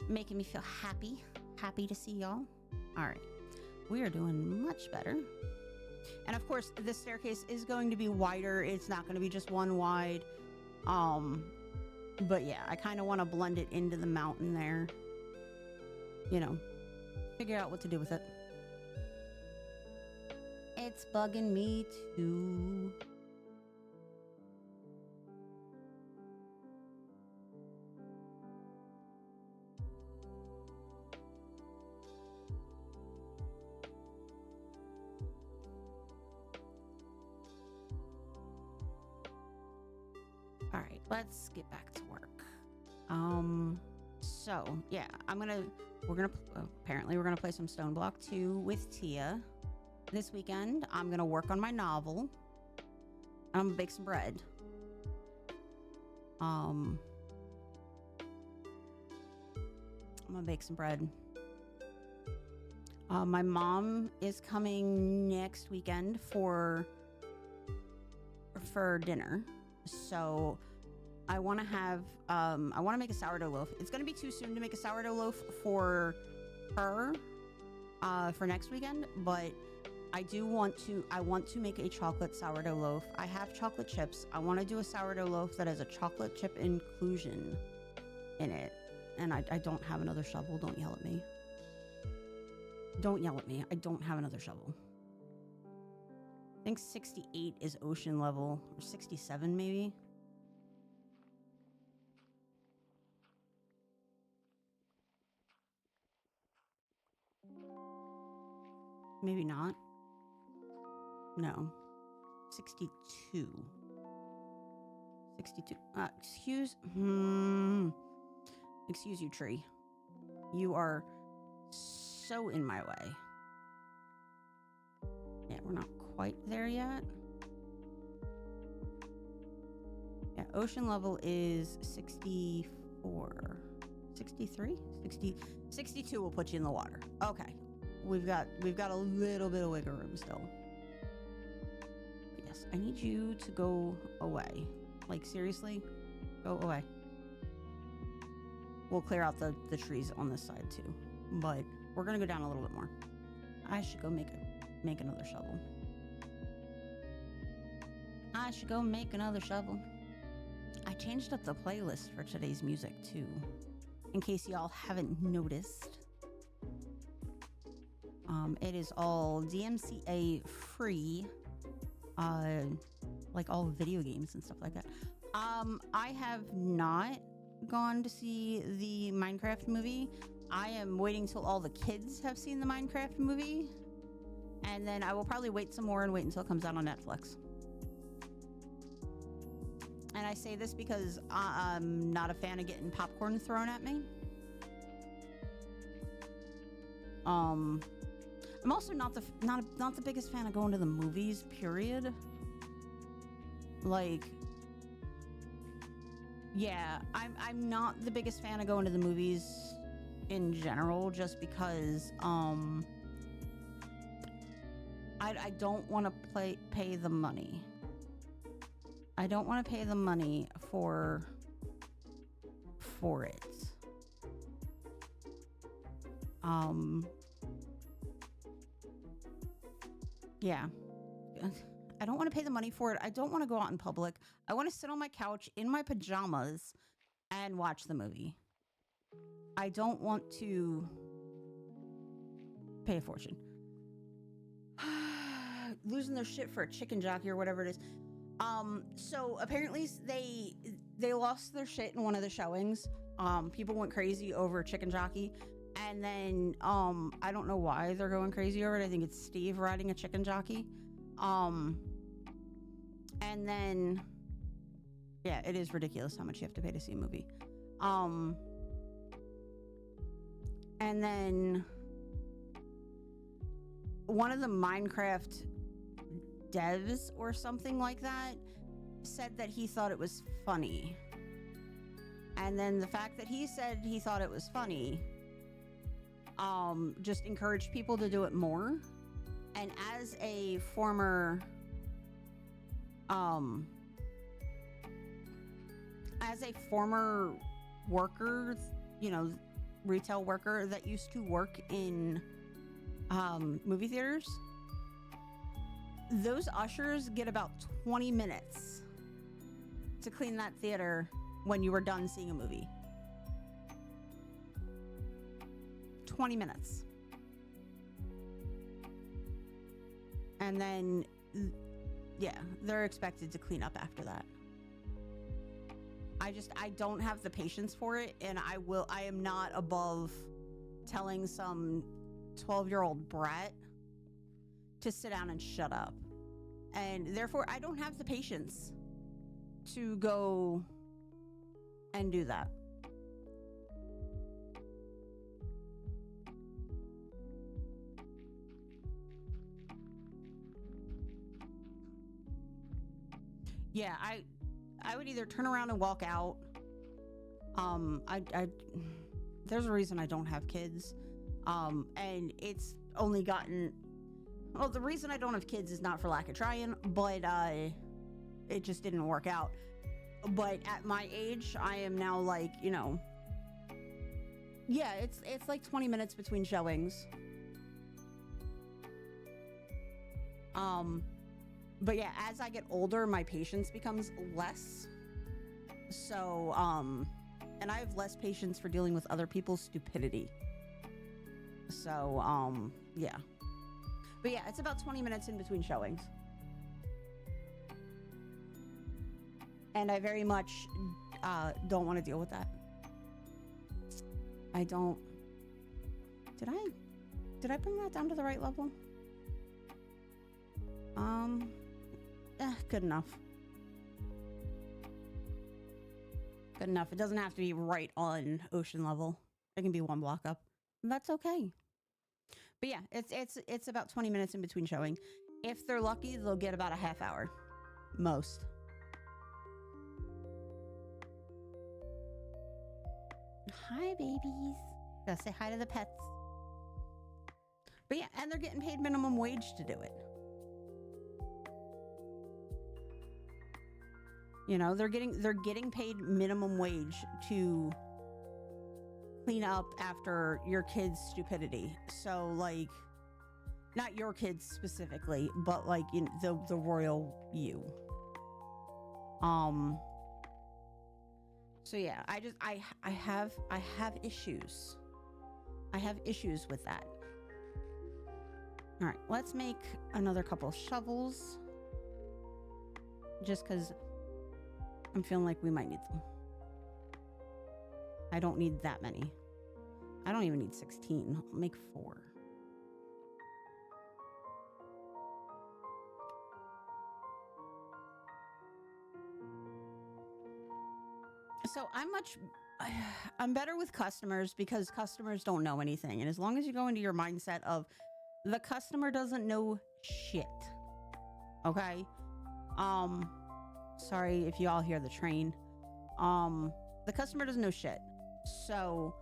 making me feel happy to see y'all. All right, we are doing much better. And of course, this staircase is going to be wider. It's not going to be just one wide. But yeah, I kind of want to blend it into the mountain there. Figure out what to do with it. It's bugging me too. All right, let's get back to work. So yeah, apparently we're gonna play some Stone Block 2 with Tia this weekend. I'm gonna work on my novel. I'm gonna bake some bread. I'm gonna bake some bread. My mom is coming next weekend for dinner. So I want to make a sourdough loaf. It's going to be too soon to make a sourdough loaf for her for next weekend, but I want to make a chocolate sourdough loaf. I have chocolate chips. I want to do a sourdough loaf that has a chocolate chip inclusion in it. And I don't have another shovel. Don't yell at me. Don't yell at me. I don't have another shovel. I think 68 is ocean level, or 67 maybe. Maybe not. No. 62. 62. Excuse you, tree. You are so in my way. Yeah, we're not quite there yet. Yeah, ocean level is 64. 63? 62 will put you in the water. Okay. We've got a little bit of wiggle room still. But yes, I need you to go away. Like, seriously? Go away. We'll clear out the trees on this side too. But we're gonna go down a little bit more. I should go make another shovel. I should go make another shovel. I changed up the playlist for today's music too, in case y'all haven't noticed. It is all DMCA free, like all video games and stuff like that. I have not gone to see the Minecraft movie. I am waiting till all the kids have seen the Minecraft movie, and then I will probably wait some more and wait until it comes out on Netflix. And I say this because I'm not a fan of getting popcorn thrown at me. I'm also not the biggest fan of going to the movies, period. Like, yeah, I'm not the biggest fan of going to the movies in general, just because I don't want to pay the money. I don't want to pay the money for it. Yeah. I don't want to pay the money for it. I don't want to go out in public. I want to sit on my couch in my pajamas and watch the movie. I don't want to pay a fortune. Losing their shit for a chicken jockey or whatever it is. So apparently they lost their shit in one of the showings. People went crazy over chicken jockey. And then, I don't know why they're going crazy over it. I think it's Steve riding a chicken jockey. And then, yeah, it is ridiculous how much you have to pay to see a movie. And then one of the Minecraft devs or something like that said that he thought it was funny. And then the fact that he said he thought it was funny just encouraged people to do it more. And as a former worker, you know, retail worker that used to work in movie theaters, those ushers get about 20 minutes to clean that theater when you were done seeing a movie. 20 minutes. And then, yeah, they're expected to clean up after that. I don't have the patience for it, and I am not above telling some 12-year-old brat to sit down and shut up. And therefore, I don't have the patience to go and do that. Yeah, I would either turn around and walk out. There's a reason I don't have kids. And it's only gotten, well, the reason I don't have kids is not for lack of trying, but it just didn't work out. But at my age, I am now like, you know, yeah, it's like 20 minutes between showings. But yeah, as I get older, my patience becomes less. So, and I have less patience for dealing with other people's stupidity. So, yeah. But yeah, it's about 20 minutes in between showings. And I very much don't want to deal with that. I don't. Did I bring that down to the right level? Good enough. Good enough. It doesn't have to be right on ocean level. It can be one block up. That's okay. But yeah, it's about 20 minutes in between showing. If they're lucky, they'll get about a half hour. Most. Hi, babies. Gotta say hi to the pets. But yeah, and they're getting paid minimum wage to do it. You know, they're getting paid minimum wage to clean up after your kids' stupidity. So like, not your kids specifically, but like, you know, the royal you. So yeah, I have issues. I have issues with that. All right, let's make another couple shovels. Just because I'm feeling like we might need them. I don't need that many. I don't even need 16. I'll make 4. So I'm better with customers because customers don't know anything. And as long as you go into your mindset of the customer doesn't know shit. Okay? Sorry if you all hear the train. The customer doesn't know shit. So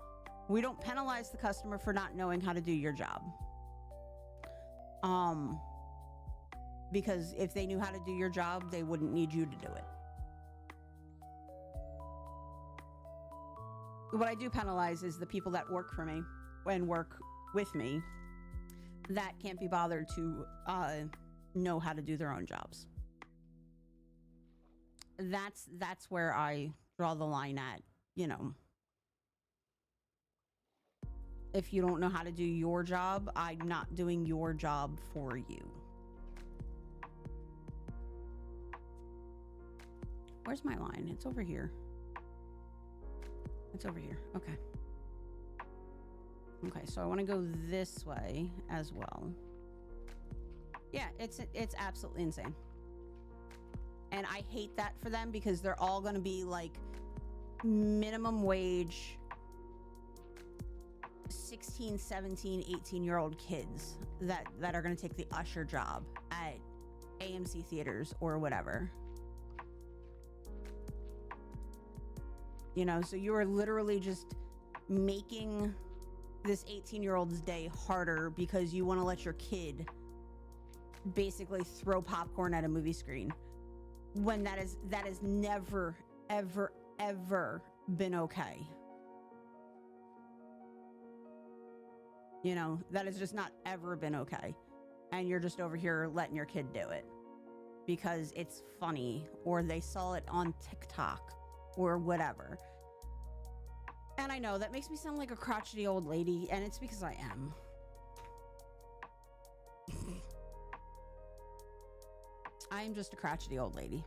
we don't penalize the customer for not knowing how to do your job. Because if they knew how to do your job, they wouldn't need you to do it. What I do penalize is the people that work for me and work with me that can't be bothered to know how to do their own jobs. That's where I draw the line at, you know. If you don't know how to do your job, I'm not doing your job for you. Where's my line? It's over here. It's over here. Okay. Okay, so I want to go this way as well. Yeah, it's absolutely insane. And I hate that for them because they're all going to be like minimum wage 16, 17, 18-year-old kids that are going to take the usher job at AMC theaters or whatever. You know, so you are literally just making this 18-year-old's day harder because you want to let your kid basically throw popcorn at a movie screen when that is never, ever, ever been okay. You know, that has just not ever been okay. And you're just over here letting your kid do it because it's funny or they saw it on TikTok or whatever. And I know that makes me sound like a crotchety old lady, and it's because I am. I am just a crotchety old lady.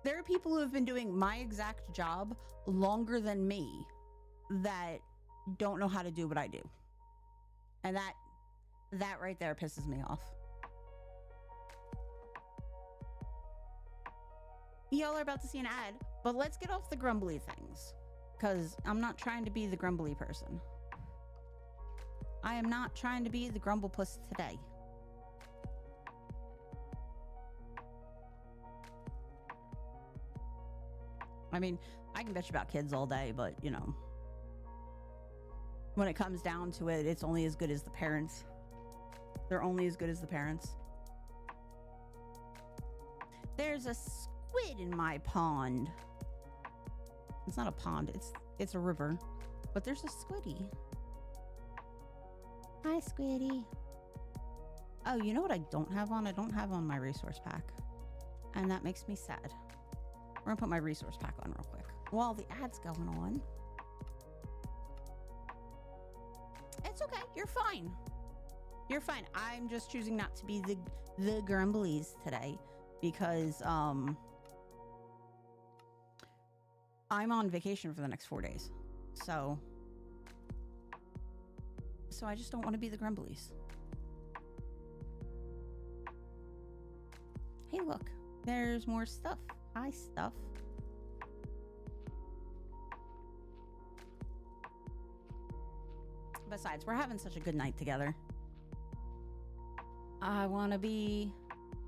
There are people who have been doing my exact job longer than me that don't know how to do what I do. And that right there pisses me off. Y'all are about to see an ad, but let's get off the grumbly things. Because I'm not trying to be the grumbly person. I am not trying to be the grumble puss today. I mean, I can bitch about kids all day, but, you know, when it comes down to it, it's only as good as the parents. They're only as good as the parents. There's a squid in my pond. It's not a pond, it's a river. But there's a squiddy. Hi, squiddy. Oh, you know what I don't have on? I don't have on my resource pack. And that makes me sad. We're gonna put my resource pack on real quick while the ad's going on. It's okay. You're fine. You're fine. I'm just choosing not to be the grumblies today because I'm on vacation for the next 4 days. So I just don't want to be the grumblies. hey, look, there's more stuff. Hi, stuff. Besides, we're having such a good night together. I want to be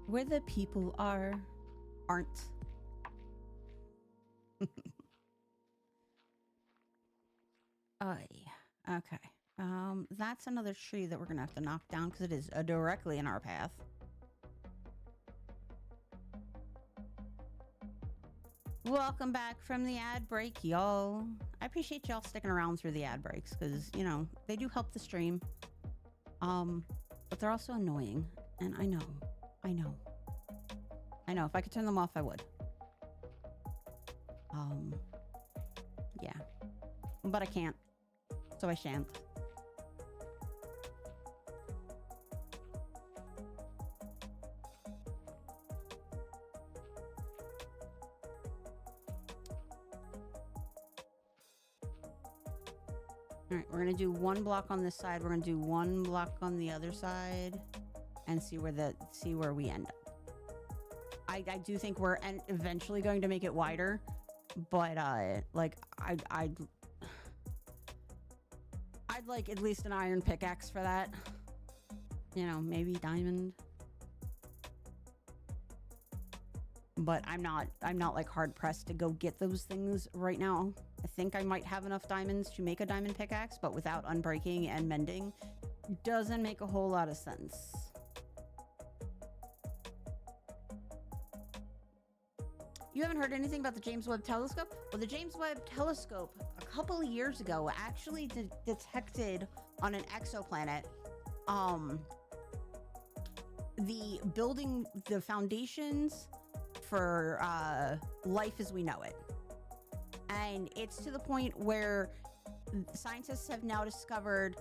where the people aren't. Okay. That's another tree that we're gonna have to knock down because it is directly in our path. Welcome back from the ad break, y'all. I appreciate y'all sticking around through the ad breaks because, you know, they do help the stream. But they're also annoying. And I know. If I could turn them off, I would. Yeah. But I can't. So I shan't. All right, we're gonna do one block on this side. We're gonna do one block on the other side, and see where we end up. I do think we're eventually going to make it wider, but like I'd like at least an iron pickaxe for that. You know, maybe diamond. But I'm not like hard pressed to go get those things right now. I think I might have enough diamonds to make a diamond pickaxe, but without unbreaking and mending doesn't make a whole lot of sense. You haven't heard anything about the James Webb Telescope? Well, the James Webb Telescope a couple of years ago actually detected on an exoplanet the foundations for life as we know it. And it's to the point where scientists have now discovered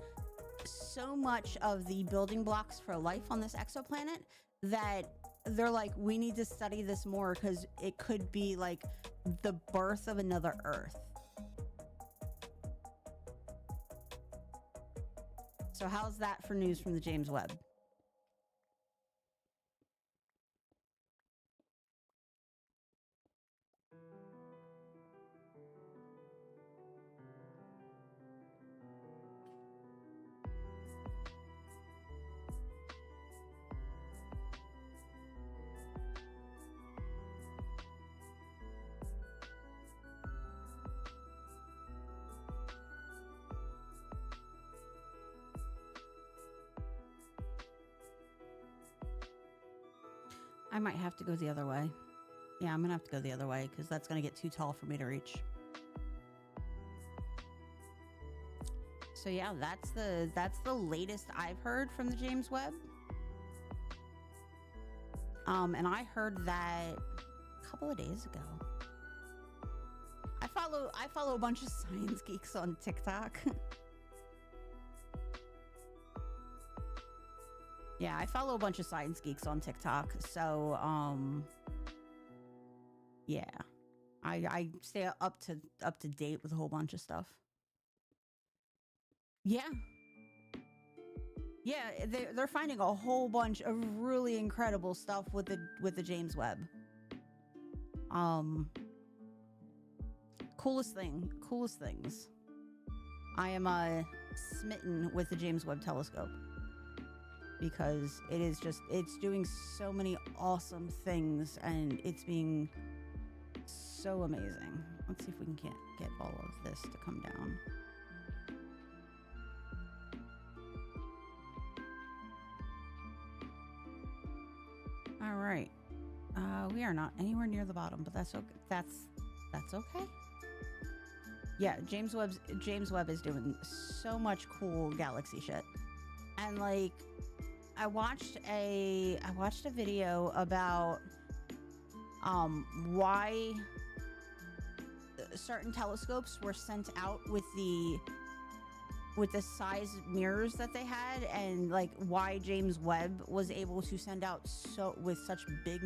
so much of the building blocks for life on this exoplanet that they're like, we need to study this more because it could be like the birth of another Earth. So how's that for news from the James Webb? I might have to go the other way. Yeah, I'm gonna have to go the other way because that's gonna get too tall for me to reach. So yeah, that's the latest I've heard from the James Webb. And I heard that a couple of days ago. I follow a bunch of science geeks on TikTok. Yeah, I follow a bunch of science geeks on TikTok, so yeah, I stay up to date with a whole bunch of stuff. Yeah, they're finding a whole bunch of really incredible stuff with the James Webb. Coolest things. I am smitten with the James Webb Telescope. Because it's doing so many awesome things and it's being so amazing. Let's see if we can get all of this to come down. All right. We are not anywhere near the bottom, but that's okay. That's okay. Yeah, James Webb is doing so much cool galaxy shit. And like I watched a video about why certain telescopes were sent out with the size mirrors that they had, and like why James Webb was able to send out with such big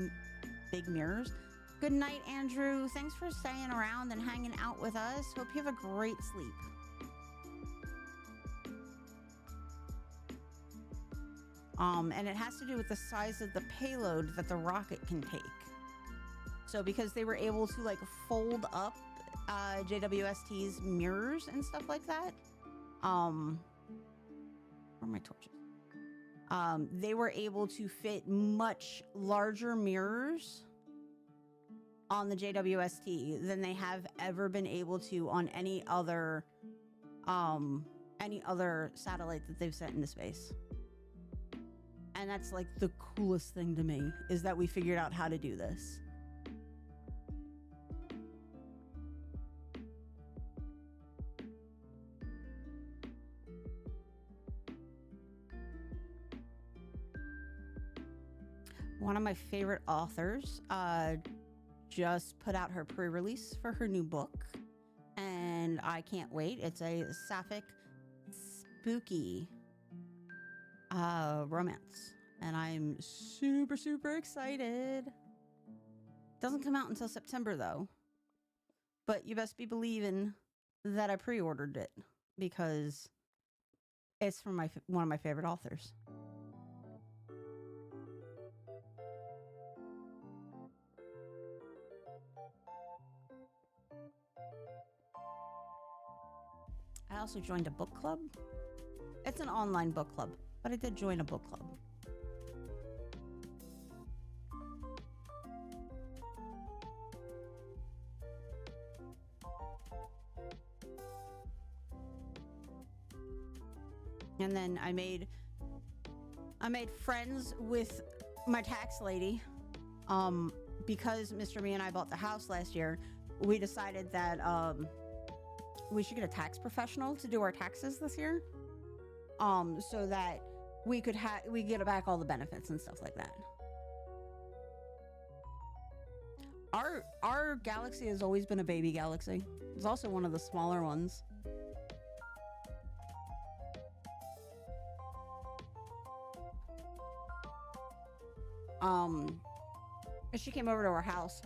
mirrors. Good night, Andrew. Thanks for staying around and hanging out with us. Hope you have a great sleep. And it has to do with the size of the payload that the rocket can take. So because they were able to like fold up JWST's mirrors and stuff like that, where are my torches? They were able to fit much larger mirrors on the JWST than they have ever been able to on any other satellite that they've sent into space. And that's like the coolest thing to me, is that we figured out how to do this. One of my favorite authors just put out her pre-release for her new book, and I can't wait. It's a sapphic, spooky romance, and I'm super, super excited. Doesn't come out until September though, but you best be believing that I pre-ordered it because it's from one of my favorite authors. I also joined a book club. It's an online book club, but I did join a book club. And then I made friends with my tax lady. Because Mr. Me and I bought the house last year, we decided that we should get a tax professional to do our taxes this year, so that we get back all the benefits and stuff like that. Our galaxy has always been a baby galaxy. It's also one of the smaller ones. She came over to our house.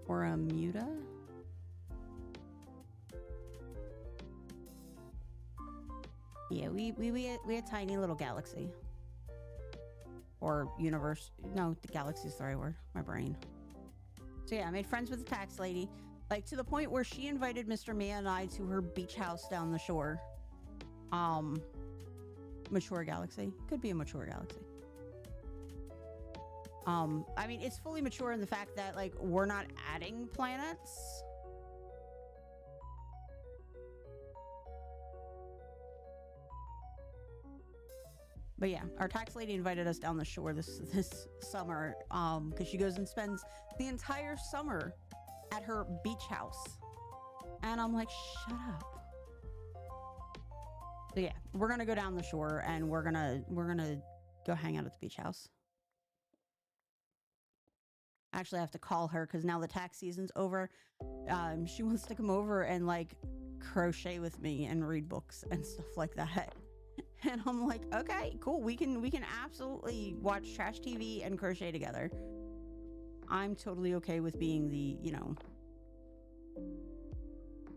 Or a muta. Yeah, we a tiny little galaxy. Or universe. No, the galaxy is the right word. My brain. So yeah, I made friends with the tax lady. Like, to the point where she invited Mr. Mia and I to her beach house down the shore. Mature galaxy. Could be a mature galaxy. I mean, it's fully mature in the fact that, like, we're not adding planets. But yeah, our tax lady invited us down the shore this summer, because she goes and spends the entire summer at her beach house. And I'm like, shut up. So yeah, we're gonna go down the shore and we're gonna go hang out at the beach house. Actually, I have to call her because now the tax season's over. She wants to come over and like crochet with me and read books and stuff like that. And I'm like, okay, cool. We can absolutely watch trash TV and crochet together. I'm totally okay with being the,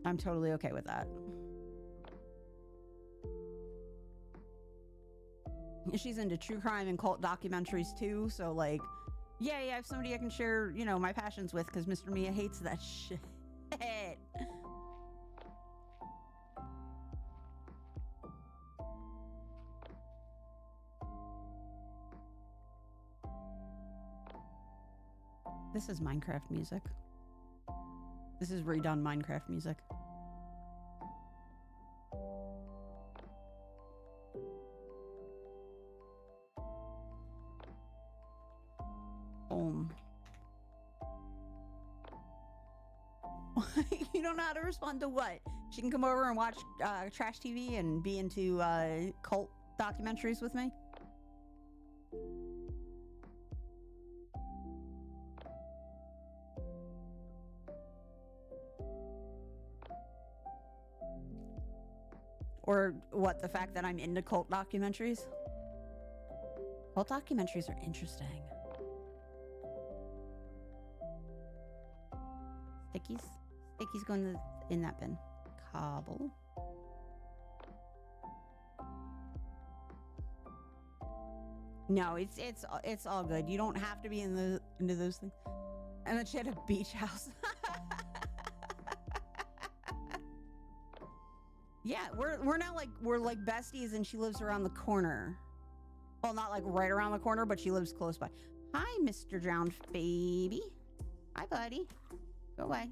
I'm totally okay with that. She's into true crime and cult documentaries too, so like, yeah, I have somebody I can share, my passions with, because Mr. Mia hates that shit. This is Minecraft music. This is redone Minecraft music. Boom. You don't know how to respond to what? She can come over and watch trash TV and be into cult documentaries with me? Or what, the fact that I'm into cult documentaries? Cult documentaries are interesting. Stickies? Stickies going in that bin. Cobble. No, it's all good. You don't have to be into those things. And then she had a beach house. Yeah, we're now like we're like besties, and she lives around the corner. Well, not like right around the corner, but she lives close by. Hi, Mr. Drowned Baby. Hi, buddy. Go away.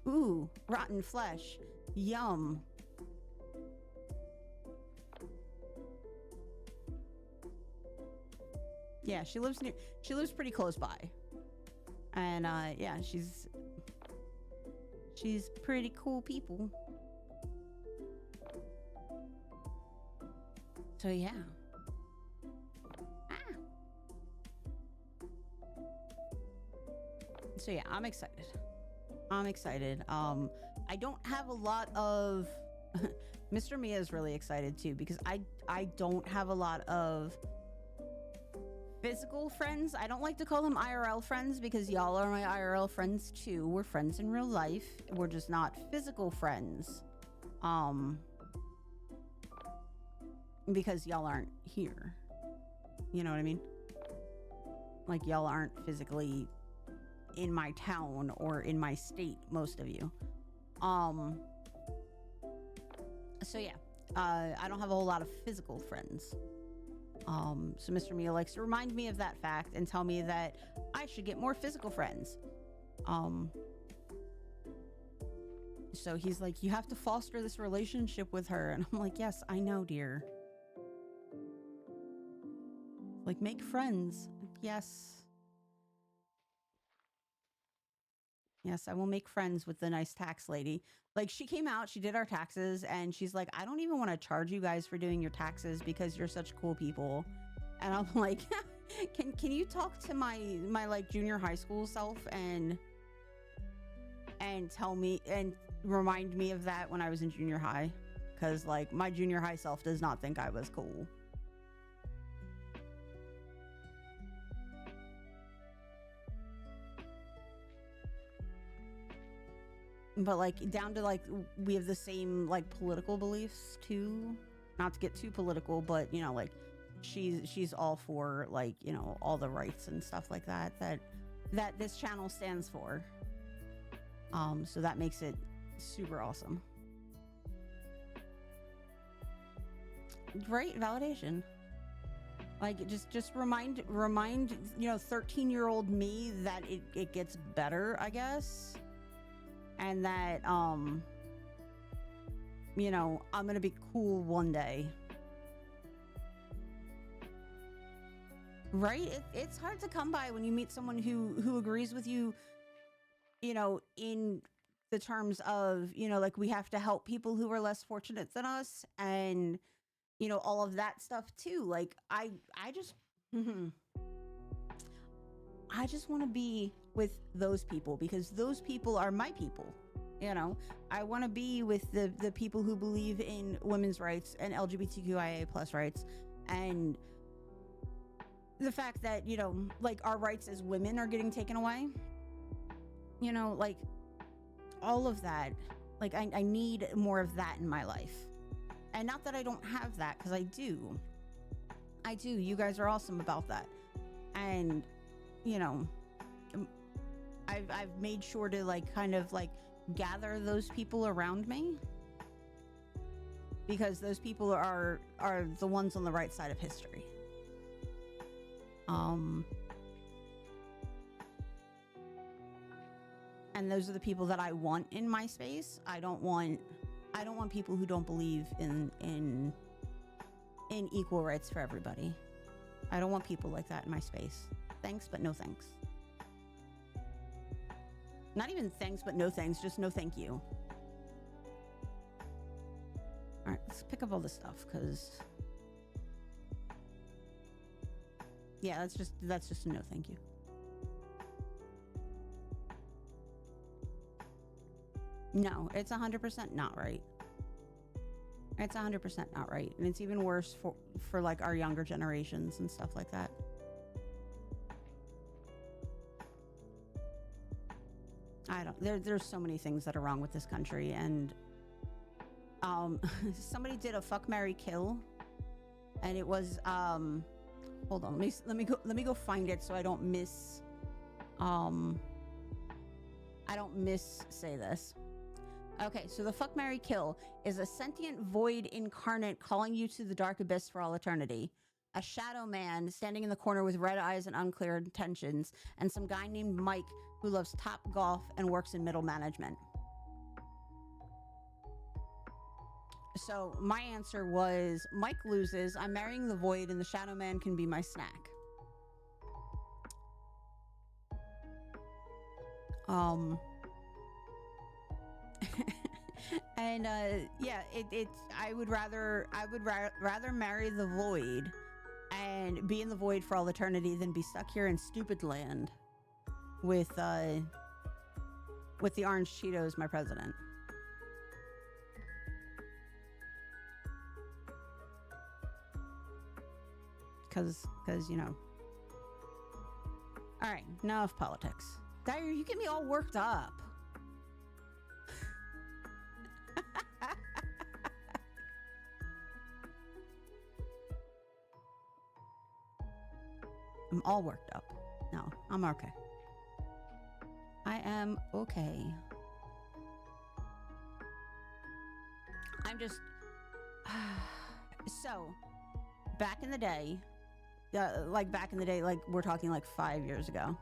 Ooh, rotten flesh. Yum. Yeah, she lives pretty close by. And yeah, she's pretty cool people. So yeah. So yeah, I'm excited. I don't have a lot of Mr. Mia is really excited too, because I don't have a lot of physical friends. I don't like to call them IRL friends, because y'all are my IRL friends too. We're friends in real life. We're just not physical friends. Because y'all aren't here. You know what I mean? Like, y'all aren't physically in my town or in my state, most of you. So yeah, I don't have a whole lot of physical friends. So Mr. Mia likes to remind me of that fact and tell me that I should get more physical friends. So he's like, you have to foster this relationship with her. And I'm like, yes, I know, dear. Like, make friends. Yes. Yes, I will make friends with the nice tax lady. Like, she came out, she did our taxes, and she's like, I don't even want to charge you guys for doing your taxes because you're such cool people. And I'm like, can you talk to my like junior high school self and tell me and remind me of that when I was in junior high? Because like my junior high self does not think I was cool. But like down to like we have the same like political beliefs too. Not to get too political, but you know, like she's all for like, you know, all the rights and stuff like that that this channel stands for. So that makes it super awesome. Right? Validation. Like just remind, you know, 13-year-old me that it gets better, I guess. And that, you know, I'm gonna be cool one day. Right? It's hard to come by when you meet someone who agrees with you, you know, in the terms of, you know, like we have to help people who are less fortunate than us, and, you know, all of that stuff too. Like, I just, I just want to be with those people because those people are my people. You know, I want to be with the people who believe in women's rights and LGBTQIA plus rights, and the fact that, you know, like our rights as women are getting taken away, you know, like all of that. Like I need more of that in my life. And not that I don't have that, because I do. You guys are awesome about that. And, you know, I've made sure to like kind of like gather those people around me, because those people are the ones on the right side of history. And those are the people that I want in my space. I don't want people who don't believe in equal rights for everybody. I don't want people like that in my space. Thanks, but no thanks. Not even thanks, but no thanks. Just no thank you. All right, let's pick up all this stuff, because yeah, that's just a no thank you. No, it's 100% not right. It's 100% not right. And it's even worse for like our younger generations and stuff like that. I don't, there's so many things that are wrong with this country, and Somebody did a fuck, marry, kill, and it was hold on, let me go find it so I don't say this. Okay, so the fuck, marry, kill is a sentient void incarnate calling you to the dark abyss for all eternity. A shadow man standing in the corner with red eyes and unclear intentions, and some guy named Mike who loves top golf and works in middle management. So my answer was Mike loses, I'm marrying the void, and the shadow man can be my snack. And yeah, I would rather marry the void and be in the void for all eternity than be stuck here in stupid land with the orange Cheetos, my president. Cause you know. All right, enough politics. Dyer, you get me all worked up. I'm all worked up. No, I'm okay. I am okay. I'm just... So, back in the day, like we're talking like 5 years ago.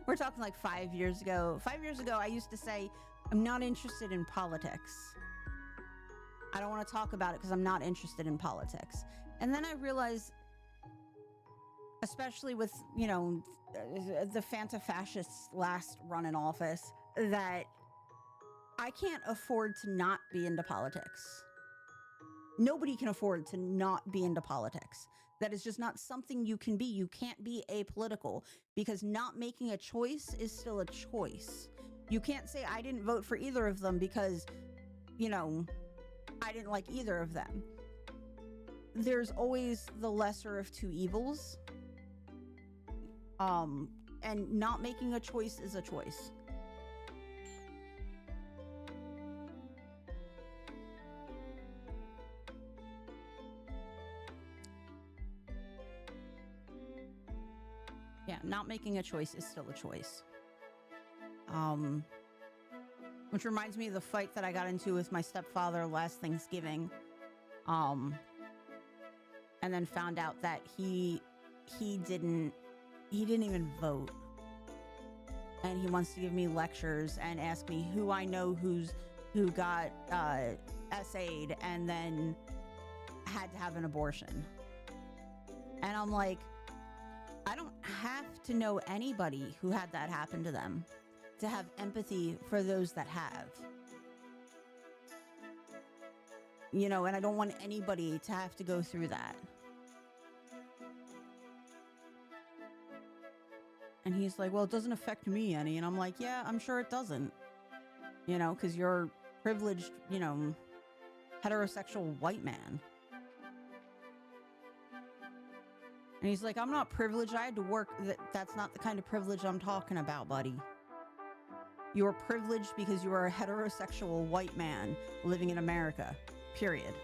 We're talking like 5 years ago. 5 years ago, I used to say, I'm not interested in politics. I don't want to talk about it because I'm not interested in politics. And then I realized, especially with, you know, the Fanta fascists last run in office, that I can't afford to not be into politics. Nobody can afford to not be into politics. That is just not something you can be. You can't be apolitical, because not making a choice is still a choice. You can't say I didn't vote for either of them because, you know, I didn't like either of them. There's always the lesser of two evils. And not making a choice is a choice. Yeah, not making a choice is still a choice. Which reminds me of the fight that I got into with my stepfather last Thanksgiving. And then found out that he didn't even vote. And he wants to give me lectures and ask me who I know who got SA'd and then had to have an abortion. And I'm like, I don't have to know anybody who had that happen to them to have empathy for those that have. You know, and I don't want anybody to have to go through that. And he's like, well, it doesn't affect me any. And I'm like, yeah, I'm sure it doesn't. You know, because you're privileged, you know, heterosexual white man. And he's like, I'm not privileged. I had to work. That's not the kind of privilege I'm talking about, buddy. You are privileged because you are a heterosexual white man living in America, period.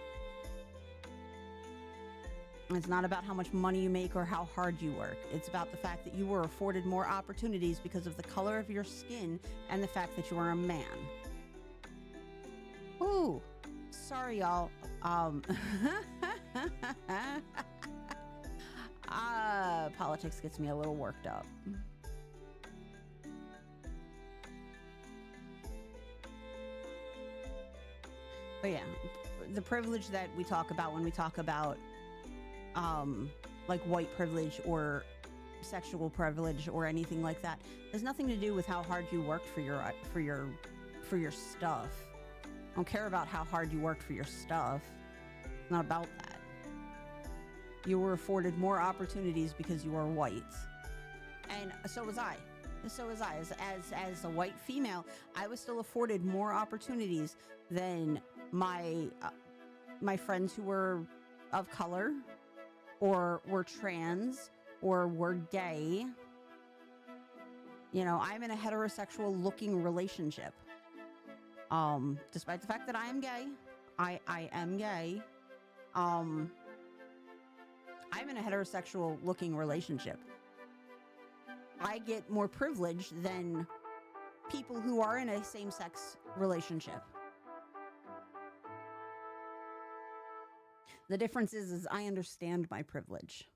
It's not about how much money you make or how hard you work. It's about the fact that you were afforded more opportunities because of the color of your skin and the fact that you are a man. Ooh, sorry, y'all. Politics gets me a little worked up. But yeah, the privilege that we talk about when we talk about like white privilege or sexual privilege or anything like that has nothing to do with how hard you worked for your stuff. I don't care about how hard you worked for your stuff. It's not about that. You were afforded more opportunities because you are white. And so was I. As a white female, I was still afforded more opportunities than my friends who were of color or were trans or were gay. You know, I'm in a heterosexual looking relationship. Despite the fact that I am gay, I am gay. I'm in a heterosexual looking relationship. I get more privilege than people who are in a same-sex relationship. The difference is I understand my privilege.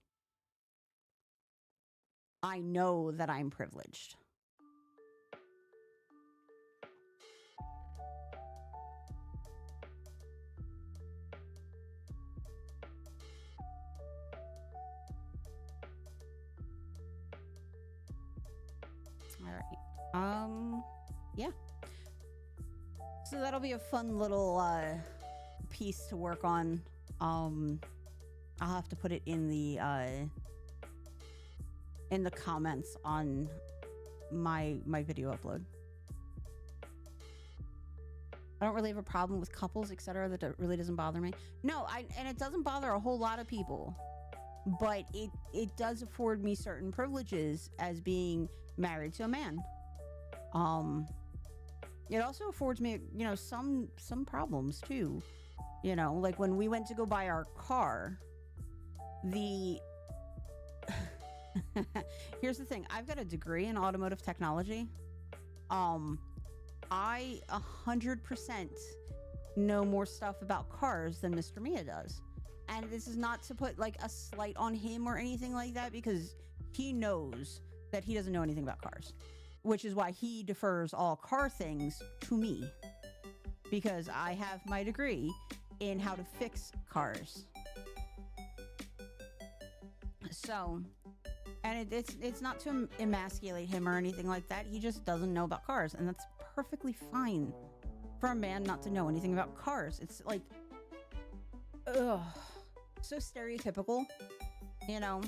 I know that I'm privileged. All right. Yeah. So that'll be a fun little piece to work on. I'll have to put it in the comments on my video upload. I don't really have a problem with couples, etc. That really doesn't bother me. No, and it doesn't bother a whole lot of people, but it does afford me certain privileges as being married to a man. It also affords me, you know, some problems too. You know, like when we went to go buy our car, here's the thing. I've got a degree in automotive technology. I 100% know more stuff about cars than Mr. Mia does. And this is not to put like a slight on him or anything like that, because he knows that he doesn't know anything about cars, which is why he defers all car things to me, because I have my degree in how to fix cars. So, and it's not to emasculate him or anything like that. He just doesn't know about cars, and that's perfectly fine for a man not to know anything about cars. It's like, ugh, so stereotypical, you know.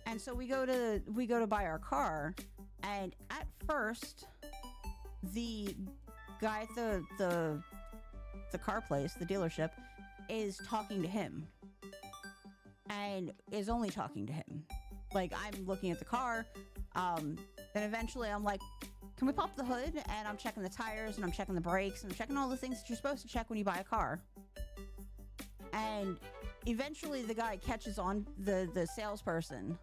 And so we go to buy our car, and at first, the guy at the car place, the dealership, is talking to him, and is only talking to him. Like, I'm looking at the car, then eventually I'm like, can we pop the hood? And I'm checking the tires, and I'm checking the brakes, and I'm checking all the things that you're supposed to check when you buy a car. And eventually the guy catches on, the salesperson.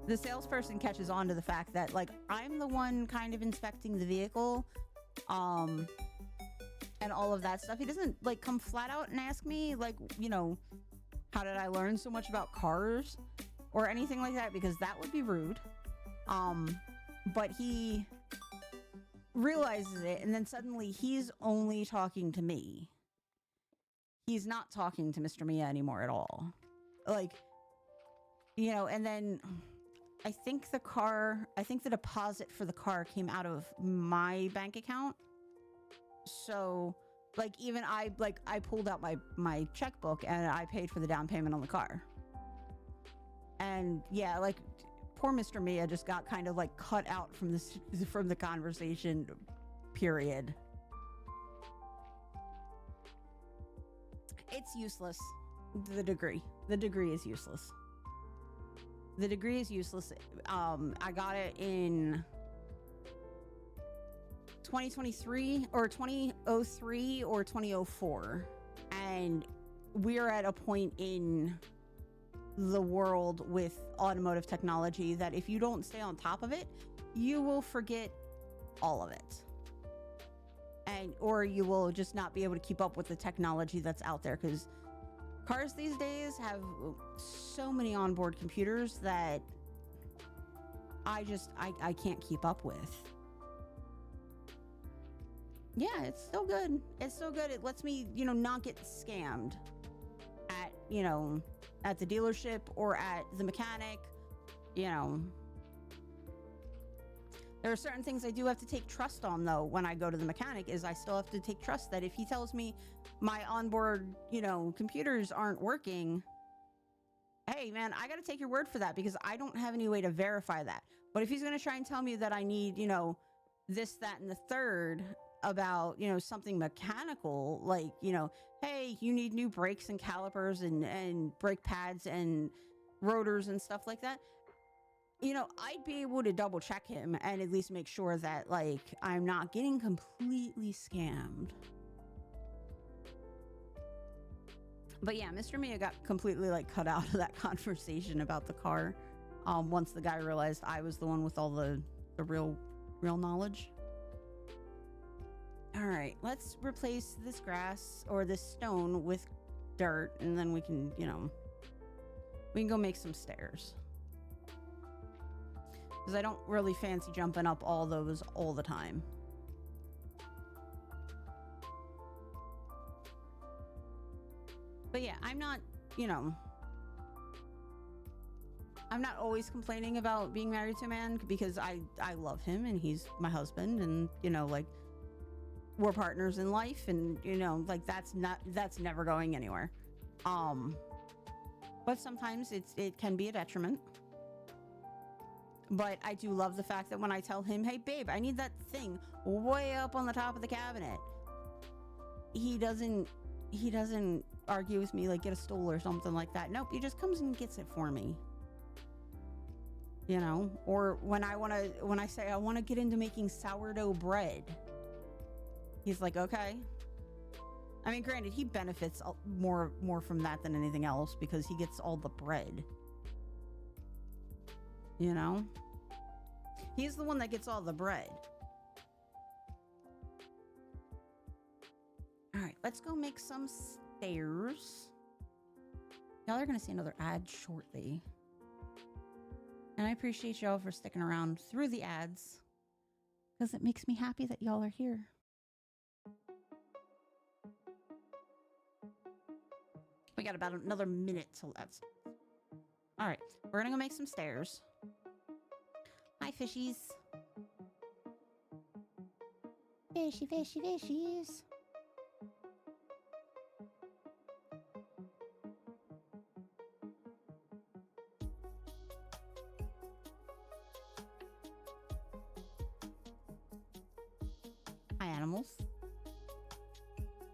The salesperson catches on to the fact that, like, I'm the one kind of inspecting the vehicle, and all of that stuff. He doesn't, like, come flat out and ask me, like, you know, how did I learn so much about cars or anything like that, because that would be rude. But he realizes it, and then suddenly he's only talking to me. He's not talking to Mr. Mia anymore at all. Like, you know, and then I think the deposit for the car came out of my bank account. So, like, even I pulled out my checkbook and I paid for the down payment on the car. And yeah, like, poor Mr. Mia just got kind of like cut out from the conversation, period. It's useless. The degree is useless. The degree is useless. I got it in 2023 or 2003 or 2004, and we're at a point in the world with automotive technology that if you don't stay on top of it, you will forget all of it, or you will just not be able to keep up with the technology that's out there, because cars these days have so many onboard computers that I can't keep up with. Yeah, it's so good. It's so good. It lets me, you know, not get scammed at, you know, at the dealership or at the mechanic. You know, there are certain things I do have to take trust on, though. When I go to the mechanic, is I still have to take trust that if he tells me my onboard, you know, computers aren't working, hey man, I got to take your word for that, because I don't have any way to verify that. But if he's going to try and tell me that I need, you know, this, that, and the third about, you know, something mechanical, like, you know, hey, you need new brakes and calipers and brake pads and rotors and stuff like that, you know, I'd be able to double check him and at least make sure that, like, I'm not getting completely scammed. But yeah, Mr. Mia got completely, like, cut out of that conversation about the car. Once the guy realized I was the one with all the real knowledge. All right, let's replace this grass or this stone with dirt, and then we can, you know, we can go make some stairs. Because I don't really fancy jumping up all those all the time. But yeah, I'm not, you know, I'm not always complaining about being married to a man because I love him and he's my husband, and, you know, like, we're partners in life, and, you know, like, that's never going anywhere. But sometimes it can be a detriment. But I do love the fact that when I tell him, hey babe, I need that thing way up on the top of the cabinet, he doesn't argue with me like get a stool or something like that. Nope, he just comes and gets it for me. You know, or when I say I want to get into making sourdough bread, he's like, okay. I mean, granted, he benefits more from that than anything else because he gets all the bread. You know? He's the one that gets all the bread. All right, let's go make some stairs. Y'all are going to see another ad shortly. And I appreciate y'all for sticking around through the ads because it makes me happy that y'all are here. We got about another minute till that's. All right, we're gonna go make some stairs. Hi, fishies. Fishy, fishy, fishies. Hi, animals.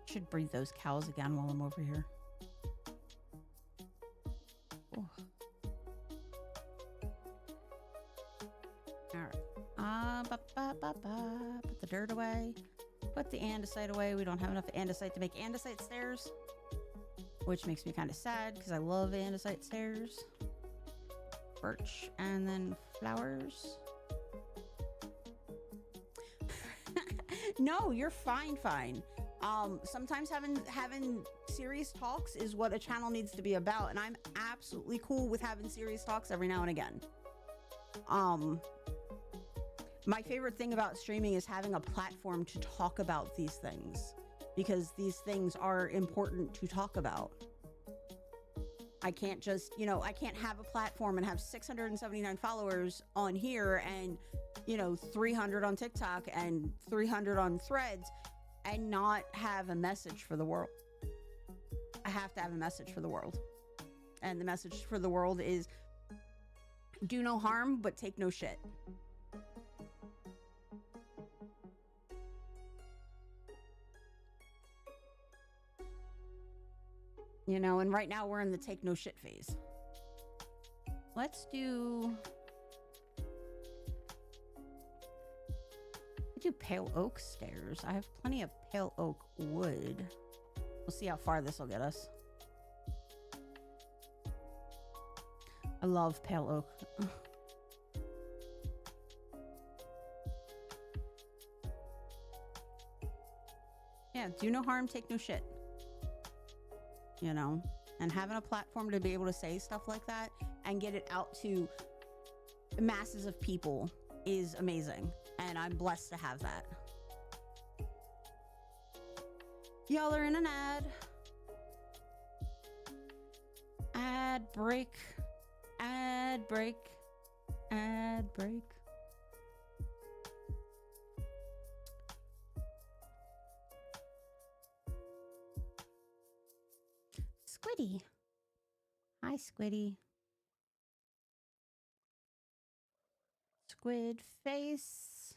Should breed those cows again while I'm over here. Oh. All right. Put the dirt away. Put the andesite away. We don't have enough andesite to make andesite stairs, which makes me kind of sad because I love andesite stairs. Birch and then flowers. No, you're fine. Sometimes having serious talks is what a channel needs to be about, and I'm absolutely cool with having serious talks every now and again. My favorite thing about streaming is having a platform to talk about these things, because these things are important to talk about. I can't just, you know, I can't have a platform and have 679 followers on here and, you know, 300 on TikTok and 300 on Threads and not have a message for the world. I have to have a message for the world. And the message for the world is do no harm, but take no shit. You know, and right now we're in the take no shit phase. Let's do pale oak stairs. I have plenty of pale oak wood. We'll see how far this will get us. I love pale oak. Yeah, do no harm, take no shit. You know, and having a platform to be able to say stuff like that and get it out to masses of people is amazing. And I'm blessed to have that. Y'all are in an ad. Ad break. Ad break. Ad break. Squiddy. Hi, Squiddy. Squid face.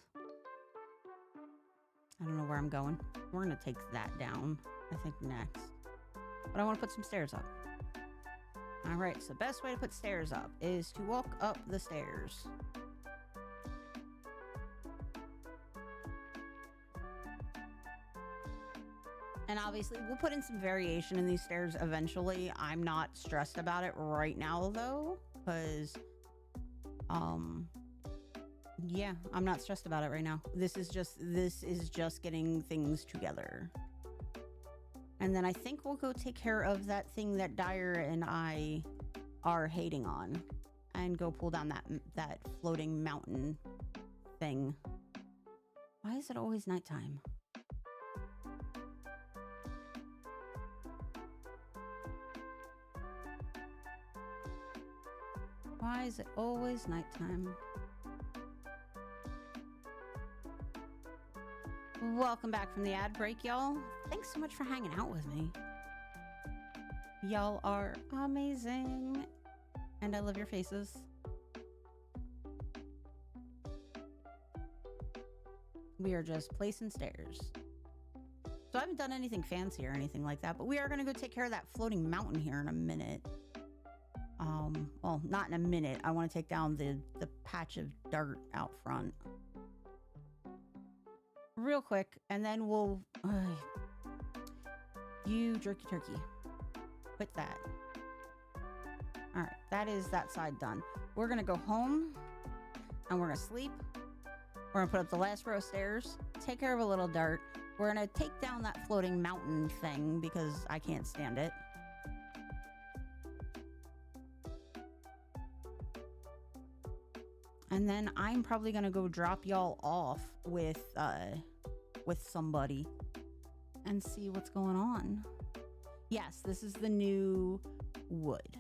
I don't know where I'm going. We're gonna take that down, I think, next. But I want to put some stairs up. All All right, so the best way to put stairs up is to walk up the stairs. And obviously, we'll put in some variation in these stairs eventually. I'm not stressed about it right now, though, because, yeah, I'm not stressed about it right now. This is just getting things together. And then I think we'll go take care of that thing that Dyer and I are hating on, and go pull down that floating mountain thing. Why is it always nighttime? Why is it always nighttime? Welcome back from the ad break, y'all. Thanks so much for hanging out with me. Y'all are amazing. And I love your faces. We are just placing stairs. So I haven't done anything fancy or anything like that, but we are going to go take care of that floating mountain here in a minute. Well, not in a minute. I want to take down the patch of dirt out front real quick, and then we'll you jerky turkey, quit that. All right, that is that side done. We're gonna go home and we're gonna sleep. We're gonna put up the last row of stairs, take care of a little dirt. We're gonna take down that floating mountain thing because I can't stand it. And then I'm probably gonna go drop y'all off with somebody and see what's going on. Yes, this is the new wood.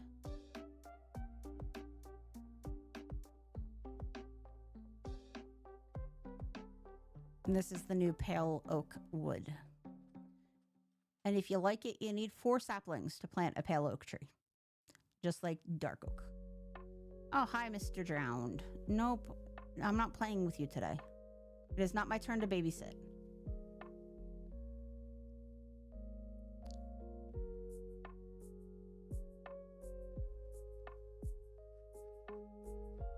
And this is the new pale oak wood. And if you like it, you need 4 saplings to plant a pale oak tree. Just like dark oak. Oh, hi, Mr. Drowned. Nope, I'm not playing with you today. It is not my turn to babysit.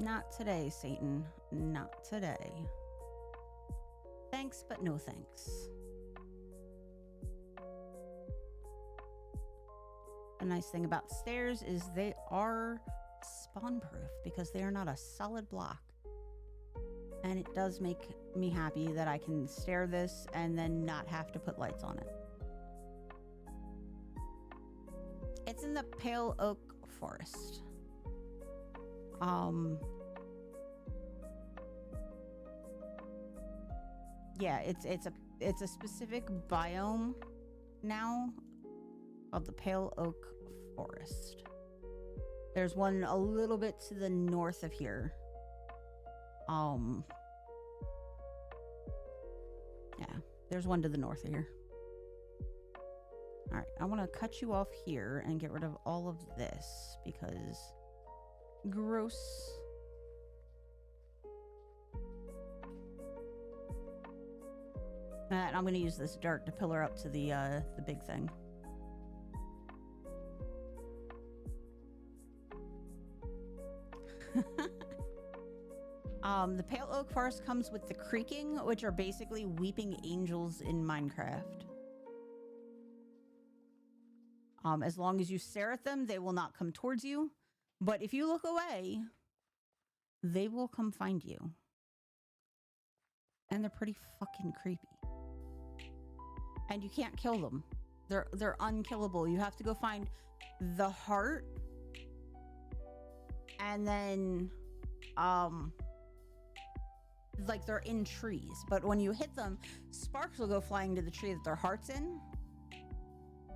Not today, Satan. Not today. Thanks, but no thanks. The nice thing about stairs is they are spawn proof because they are not a solid block. And it does make me happy that I can stair this and then not have to put lights on it. It's in the pale oak forest. Yeah, it's a specific biome now called the pale oak forest. There's one a little bit to the north of here. Yeah, there's one to the north of here. All right, I want to cut you off here and get rid of all of this because gross. And I'm going to use this dirt to pillar up to the big thing. The pale oak forest comes with the creaking, which are basically weeping angels in Minecraft. As long as you stare at them, they will not come towards you. But if you look away, they will come find you. And they're pretty fucking creepy. And you can't kill them. They're unkillable. You have to go find the heart. And then, like they're in trees. But when you hit them, sparks will go flying to the tree that their heart's in.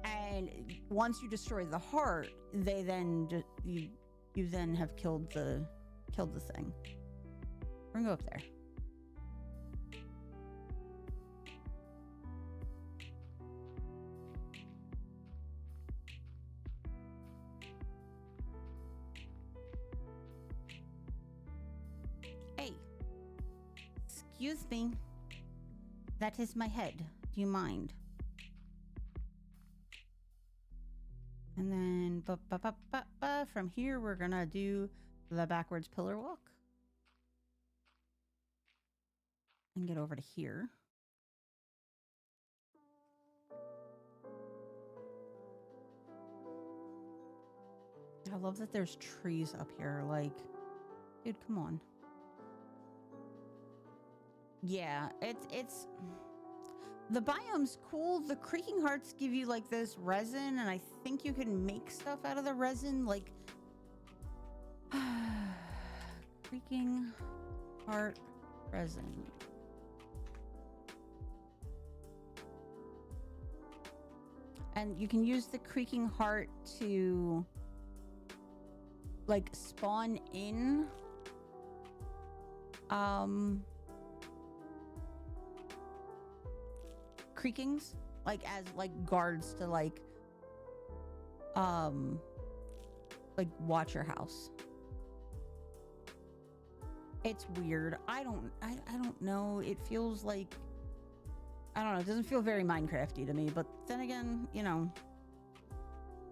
And once you destroy the heart, they then you then have killed the thing. We're gonna go up there. Hey, excuse me. That is my head. Do you mind? And then From here, we're gonna do the backwards pillar walk. And get over to here. I love that there's trees up here. Like, dude, come on. Yeah, it's the biome's cool. The creaking hearts give you like this resin, and I think you can make stuff out of the resin. Like creaking heart resin. And you can use the creaking heart to like spawn in creakings, like as like guards to like watch your house. It's weird. I don't know. It feels like, I don't know, it doesn't feel very Minecrafty to me, but then again, you know,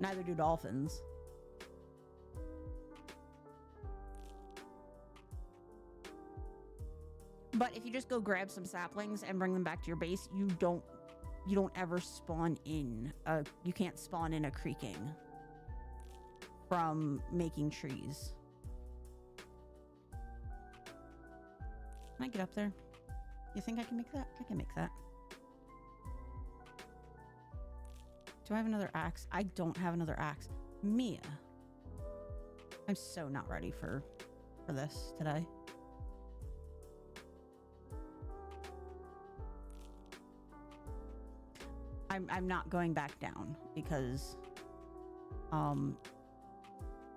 neither do dolphins. But if you just go grab some saplings and bring them back to your base, you don't ever spawn in you can't spawn in a creaking from making trees. Can I get up there? You think I can make that? I can make that. Do I have another axe? I don't have another axe. Mia. I'm so not ready for this today. I'm not going back down because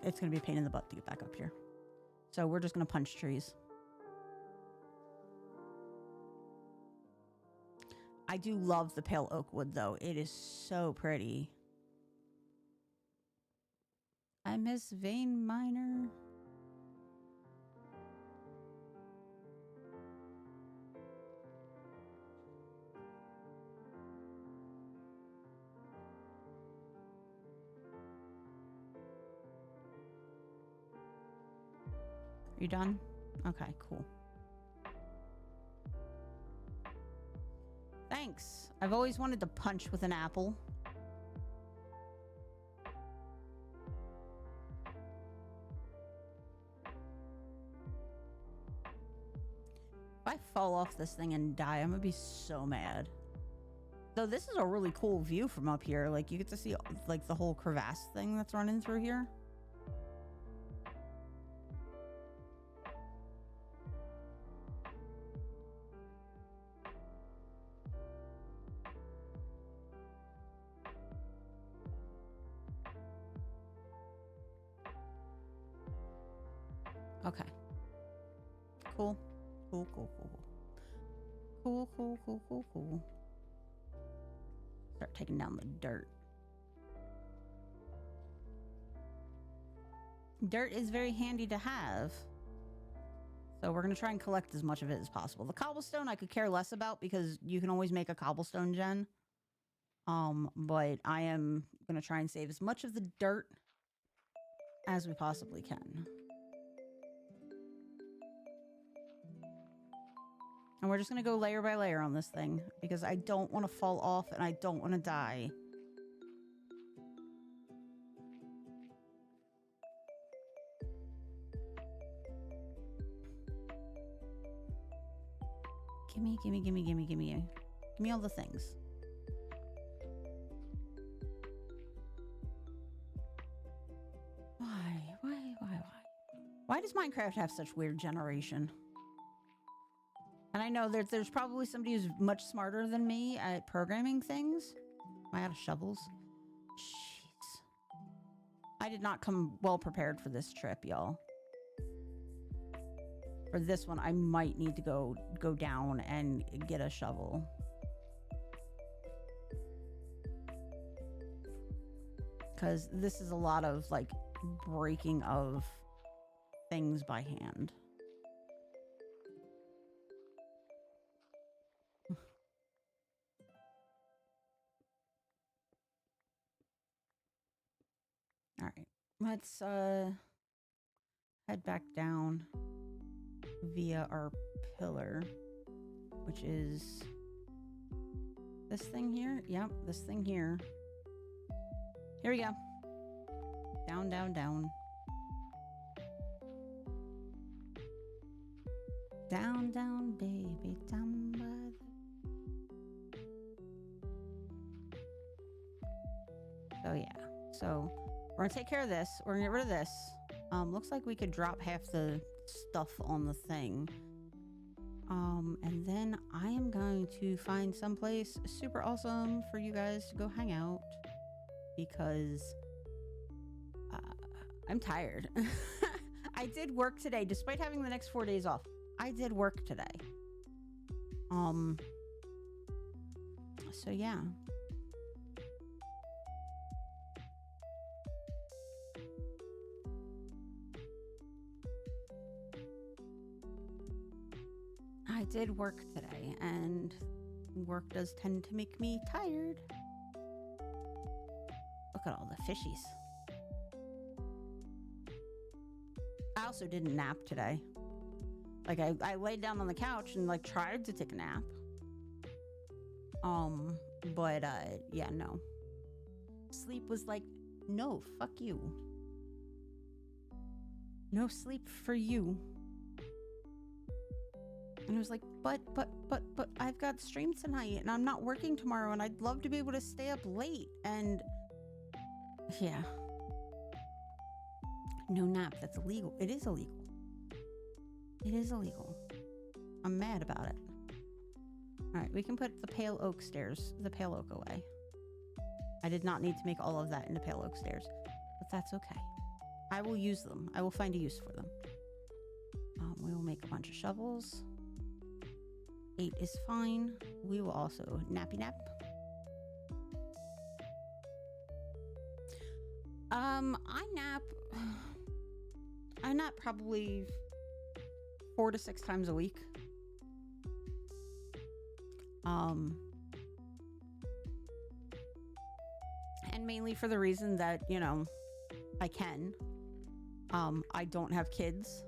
it's gonna be a pain in the butt to get back up here. So we're just gonna punch trees. I do love the pale oak wood though. It is so pretty. I miss vein miner. You done? Okay, cool. Thanks. I've always wanted to punch with an apple. If I fall off this thing and die, I'm gonna be so mad. Though this is a really cool view from up here. Like, you get to see like the whole crevasse thing that's running through here. Okay. Cool. Cool, cool, cool. Cool, cool, cool, cool, cool. Start taking down the dirt. Dirt is very handy to have. So we're going to try and collect as much of it as possible. The cobblestone I could care less about because you can always make a cobblestone gen. But I am going to try and save as much of the dirt as we possibly can. And we're just going to go layer by layer on this thing because I don't want to fall off and I don't want to die. Gimme, gimme, gimme, gimme, gimme. Gimme all the things. Why? Why does Minecraft have such weird generation? And I know there's probably somebody who's much smarter than me at programming things. Am I out of shovels? Jeez. I did not come well prepared for this trip, y'all. For this one, I might need to go down and get a shovel. Because this is a lot of, like, breaking of things by hand. All Let's head back down via our pillar, which is this thing here. Yep, this thing here. Here we go. Down, down, down. Down, down, baby, down by the... So yeah, so we're gonna take care of this. We're gonna get rid of this. Looks like we could drop half the stuff on the thing. And then I am going to find someplace super awesome for you guys to go hang out because I'm tired. I did work today, despite having the next 4 days off. I did work today. So yeah. I did work today, and work does tend to make me tired. Look at all the fishies. I also didn't nap today. Like I laid down on the couch and like tried to take a nap. But yeah, no. Sleep was like, no, fuck you. No sleep for you. And I was like, but I've got stream tonight and I'm not working tomorrow and I'd love to be able to stay up late. And yeah. No nap, that's illegal. It is illegal. It is illegal. I'm mad about it. All right, we can put the pale oak stairs, the pale oak away. I did not need to make all of that into pale oak stairs, but that's okay. I will use them. I will find a use for them. We will make a bunch of shovels. 8 is fine. We will also nappy nap. I nap probably 4 to 6 times a week. And mainly for the reason that, you know, I can. I don't have kids,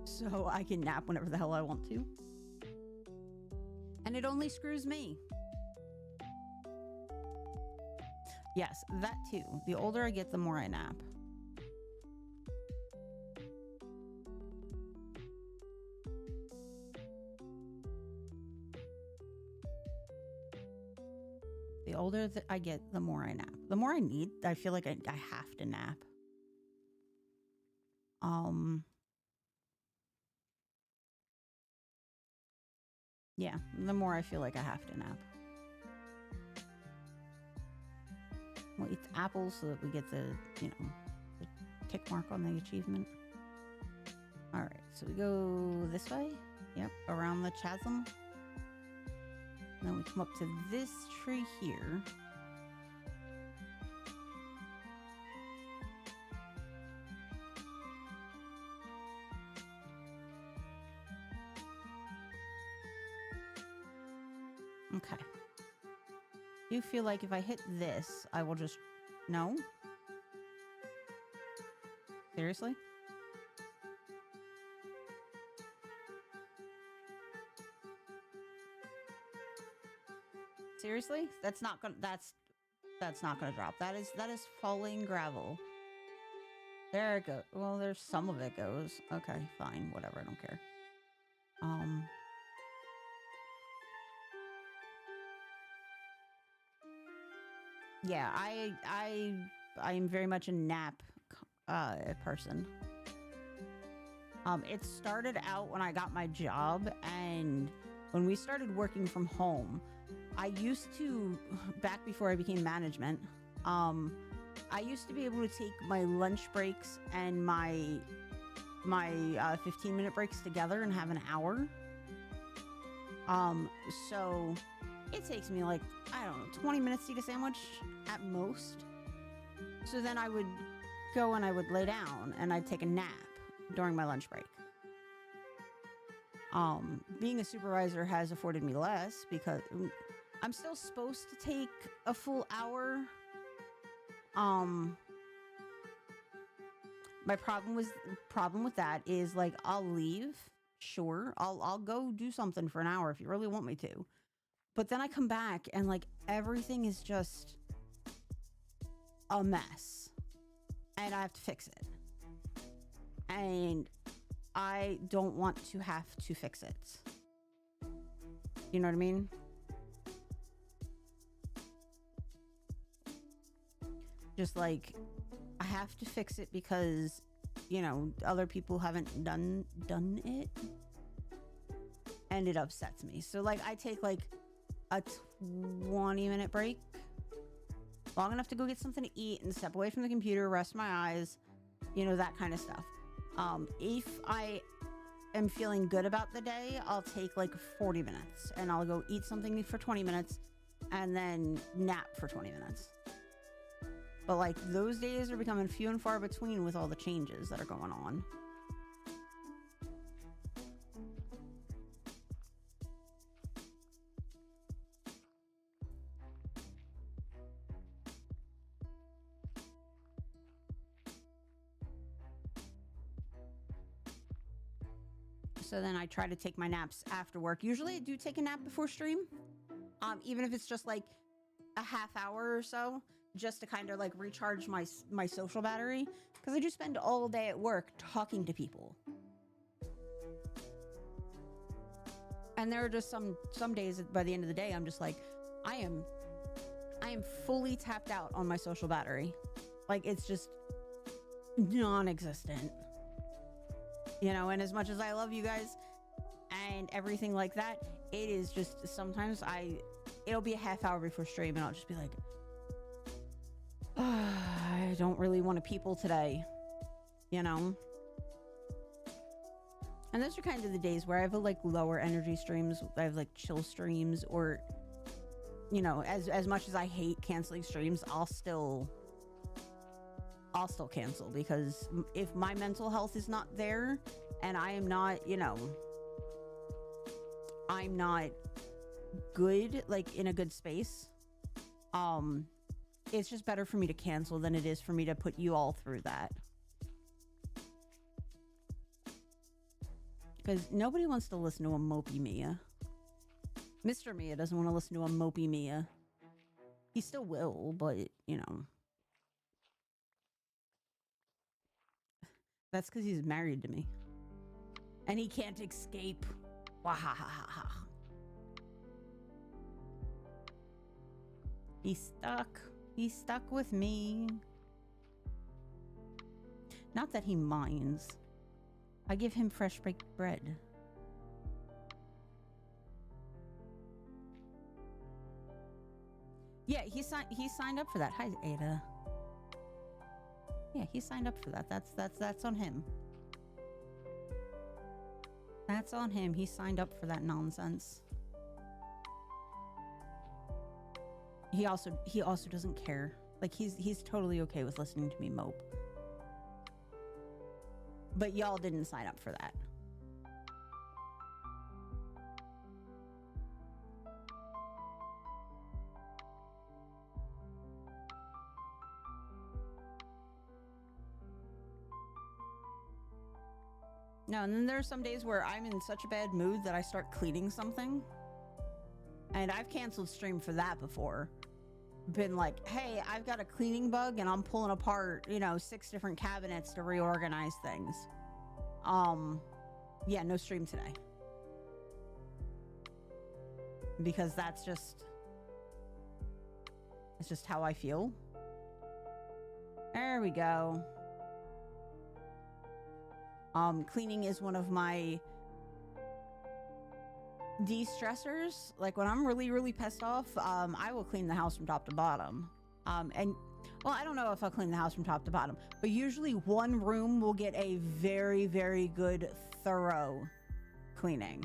so I can nap whenever the hell I want to. And it only screws me. Yes, that too. The older I get, the more I nap. The older that I get, the more I nap. The more I need, I feel like I have to nap. Yeah, the more I feel like I have to nap. We'll eat the apples so that we get the, you know, the tick mark on the achievement. All right, so we go this way. Yep, around the chasm. And then we come up to this tree here. Okay. Do you feel like if I hit this, I will just... No? Seriously? Seriously? That's not gonna... That's not gonna drop. That is falling gravel. There it goes. Well, there's some of it goes. Okay, fine. Whatever. I don't care. Yeah, I am very much a nap person. It started out when I got my job, and when we started working from home, I used to, back before I became management, I used to be able to take my lunch breaks and my 15-minute breaks together and have an hour. So it takes me like, I don't know, 20 minutes to eat a sandwich at most. So then I would go and I would lay down and I'd take a nap during my lunch break. Being a supervisor has afforded me less because I'm still supposed to take a full hour. My problem with that is like I'll leave, sure, I'll go do something for an hour if you really want me to, but then I come back and like everything is just a mess, and I have to fix it, and I don't want to have to fix it. You know what I mean? Just like I have to fix it because, you know, other people haven't done it, and it upsets me. So like I take like a 20-minute break, long enough to go get something to eat and step away from the computer, rest my eyes, you know, that kind of stuff. If I am feeling good about the day, I'll take like 40 minutes and I'll go eat something for 20 minutes and then nap for 20 minutes. But like those days are becoming few and far between with all the changes that are going on. So then I try to take my naps after work. Usually I do take a nap before stream, even if it's just like a half hour or so, just to kind of like recharge my social battery, because I do spend all day at work talking to people. And there are just some days by the end of the day I'm just like, I am fully tapped out on my social battery. Like it's just non-existent. You know, and as much as I love you guys and everything like that, it is just sometimes it'll be a half hour before stream and I'll just be like, oh, I don't really want to people today, you know? And those are kind of the days where I have like lower energy streams. I have like chill streams, or, you know, as much as I hate canceling streams, I'll still cancel, because if my mental health is not there and I am not, you know, I'm not good, like in a good space, it's just better for me to cancel than it is for me to put you all through that. Because nobody wants to listen to a mopey Mia. Mr. Mia doesn't want to listen to a mopey Mia. He still will, but, you know. That's because he's married to me. And he can't escape. Wahahaha. He's stuck. He's stuck with me. Not that he minds. I give him fresh baked bread. Yeah, he signed up for that. Hi, Ada. Yeah, he signed up for that. That's on him. That's on him. He signed up for that nonsense. He also doesn't care. Like he's totally okay with listening to me mope. But y'all didn't sign up for that. No, and then there are some days where I'm in such a bad mood that I start cleaning something. And I've canceled stream for that before. Been like, hey, I've got a cleaning bug and I'm pulling apart, you know, 6 different cabinets to reorganize things. Yeah, no stream today. Because it's just how I feel. There we go. Cleaning is one of my de-stressors. Like when I'm really, really pissed off, I will clean the house from top to bottom. And well, I don't know if I'll clean the house from top to bottom, but usually one room will get a very, very good, thorough cleaning.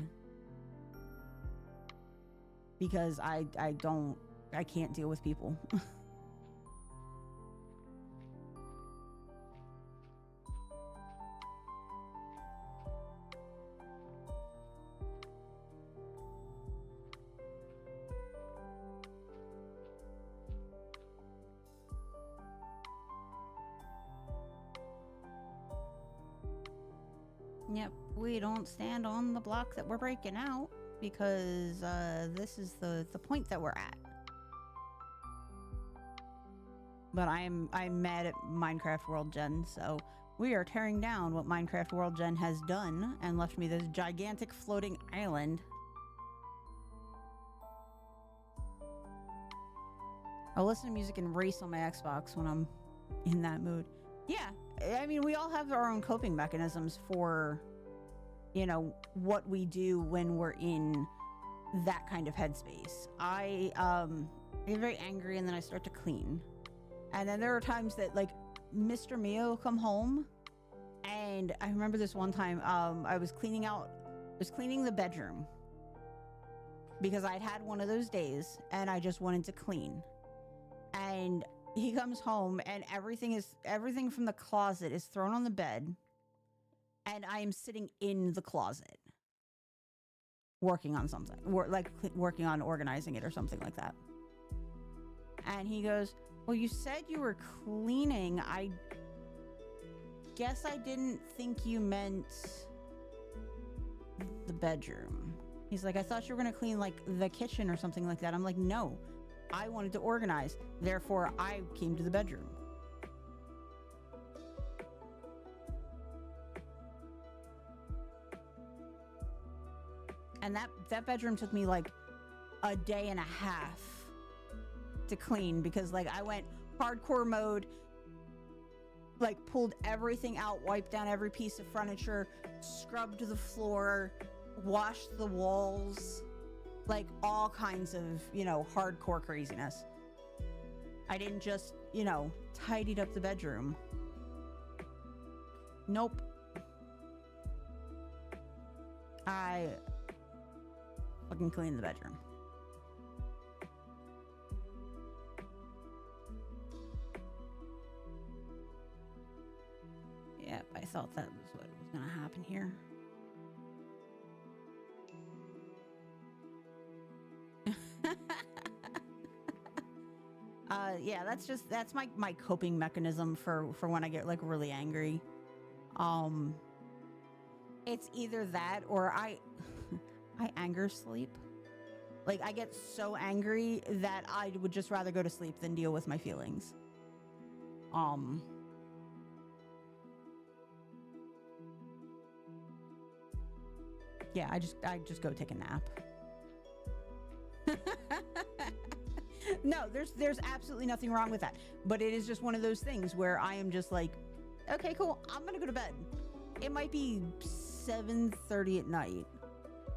Because I can't deal with people. Yep, we don't stand on the block that we're breaking out because this is the point that we're at. But I'm mad at Minecraft World Gen, so we are tearing down what Minecraft World Gen has done and left me this gigantic floating island. I'll listen to music and race on my Xbox when I'm in that mood. Yeah, I mean, we all have our own coping mechanisms for, you know, what we do when we're in that kind of headspace. I get very angry and then I start to clean. And then there are times that, like, Mr. Mio will come home, and I remember this one time, I was cleaning the bedroom because I'd had one of those days and I just wanted to clean. And he comes home and everything from the closet is thrown on the bed, and I am sitting in the closet working on something, working on organizing it or something like that. And he goes, "Well, you said you were cleaning. I guess I didn't think you meant the bedroom." He's like, "I thought you were gonna clean like the kitchen or something like that." I'm like, "No, I wanted to organize. Therefore, I came to the bedroom." And that bedroom took me like a day and a half to clean because, like, I went hardcore mode, like pulled everything out, wiped down every piece of furniture, scrubbed the floor, washed the walls, like all kinds of, you know, hardcore craziness. I didn't just, you know, tidied up the bedroom. Nope. I fucking cleaned the bedroom. Yep, I thought that was what was gonna happen here. Yeah, that's my coping mechanism for when I get like really angry. It's either that or I anger sleep. Like, I get so angry that I would just rather go to sleep than deal with my feelings. Yeah, I just go take a nap. No, there's absolutely nothing wrong with that. But it is just one of those things where I am just like, okay, cool, I'm gonna go to bed. It might be 7:30 at night.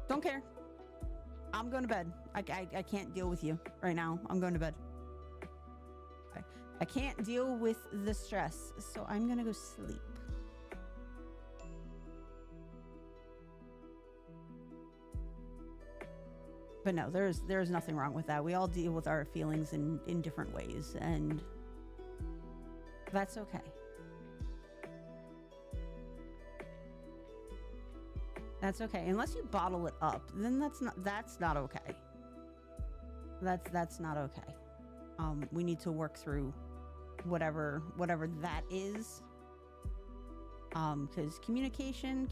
Don't care. I'm going to bed. I can't deal with you right now. I'm going to bed. I can't deal with the stress, so I'm gonna go sleep. But no, there's nothing wrong with that. We all deal with our feelings in different ways, and that's okay. That's okay. Unless you bottle it up, then that's not okay. That's not okay. We need to work through whatever that is. Because communication.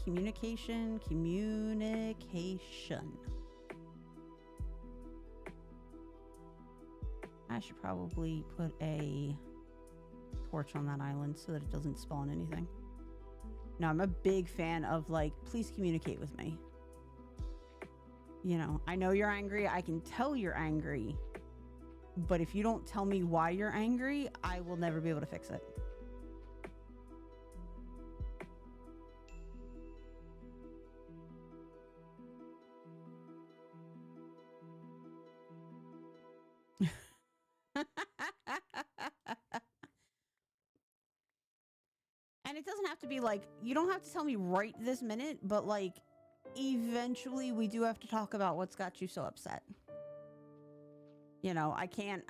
I should probably put a torch on that island so that it doesn't spawn anything. No, I'm a big fan of, like, please communicate with me. You know, I know you're angry. I can tell you're angry. But if you don't tell me why you're angry, I will never be able to fix it. And it doesn't have to be like, you don't have to tell me right this minute, but like, eventually we do have to talk about what's got you so upset. You know, I can't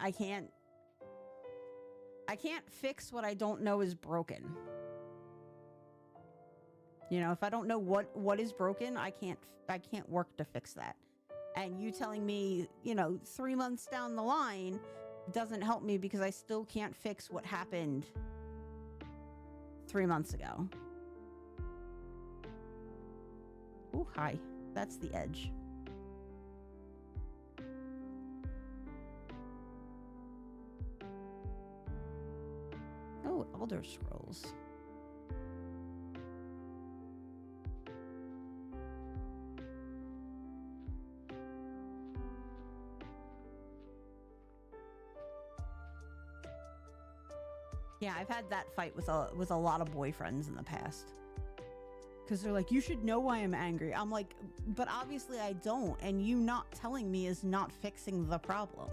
fix what I don't know is broken. You know, if I don't know what is broken, I can't work to fix that. And you telling me, you know, 3 months down the line doesn't help me because I still can't fix what happened 3 months ago. Ooh, hi. That's the edge. Oh, Elder Scrolls. Yeah, I've had that fight with a lot of boyfriends in the past. Because they're like, you should know why I'm angry. I'm like, but obviously I don't, and you not telling me is not fixing the problem.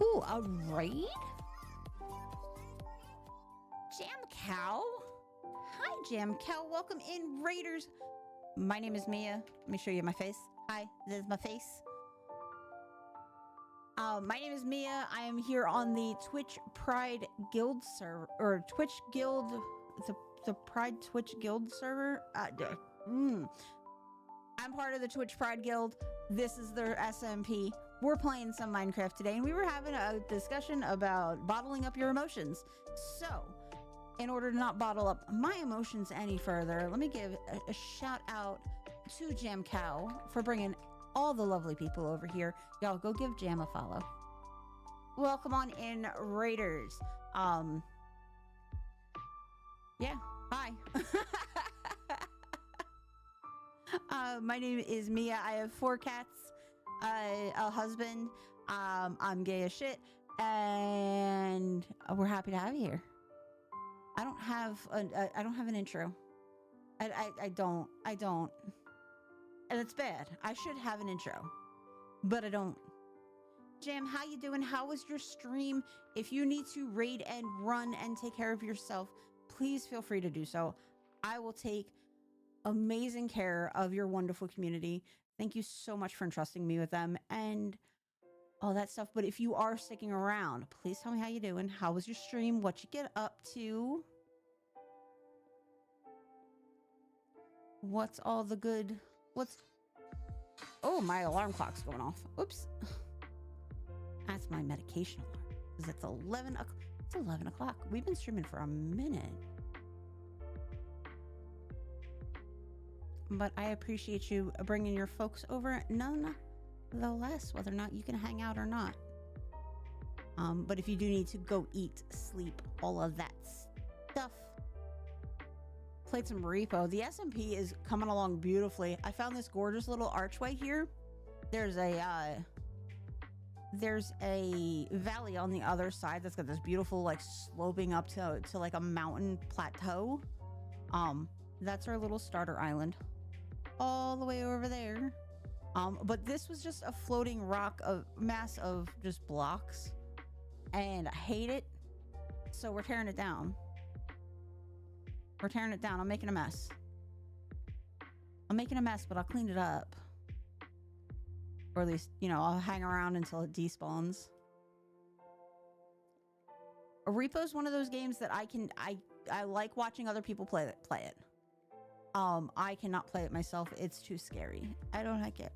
Ooh, a raid? Jam Cow? Hi, Jam Cow. Welcome in, Raiders. My name is Mia. Let me show you my face. Hi, this is my face. My name is Mia. I am here on the Twitch Pride Guild server, or Twitch Guild, the Pride Twitch Guild server. I'm part of the Twitch Pride Guild. This is their SMP. We're playing some Minecraft today, and we were having a discussion about bottling up your emotions. So, in order to not bottle up my emotions any further, let me give a shout out to Jam Cow for bringing all the lovely people over here. Y'all go give Jam a follow. Welcome on in, Raiders. Yeah, hi. My name is Mia. I have 4 cats, a husband. I'm gay as shit, and we're happy to have you here. I don't have an intro. I don't. And it's bad. I should have an intro, but I don't. Jam, how you doing? How was your stream? If you need to raid and run and take care of yourself, please feel free to do so. I will take amazing care of your wonderful community. Thank you so much for entrusting me with them and all that stuff. But if you are sticking around, please tell me how you doing. How was your stream? What you get up to? What's all the good? Oh, my alarm clock's going off. Oops. That's my medication alarm. Because it's 11 o'clock. It's 11 o'clock. We've been streaming for a minute. But I appreciate you bringing your folks over nonetheless, whether or not you can hang out or not. But if you do need to go eat, sleep, all of that stuff. Played some repo. The SMP is coming along beautifully. I found this gorgeous little archway here. There's a valley on the other side that's got this beautiful, like, sloping up to like a mountain plateau. That's our little starter island all the way over there. But this was just a floating rock, of mass of just blocks, and I hate it, so we're tearing it down. I'm making a mess. But I'll clean it up. Or at least, I'll hang around until it despawns. Repo's one of those games that I like watching other people play it. I cannot play it myself. It's too scary. I don't like it.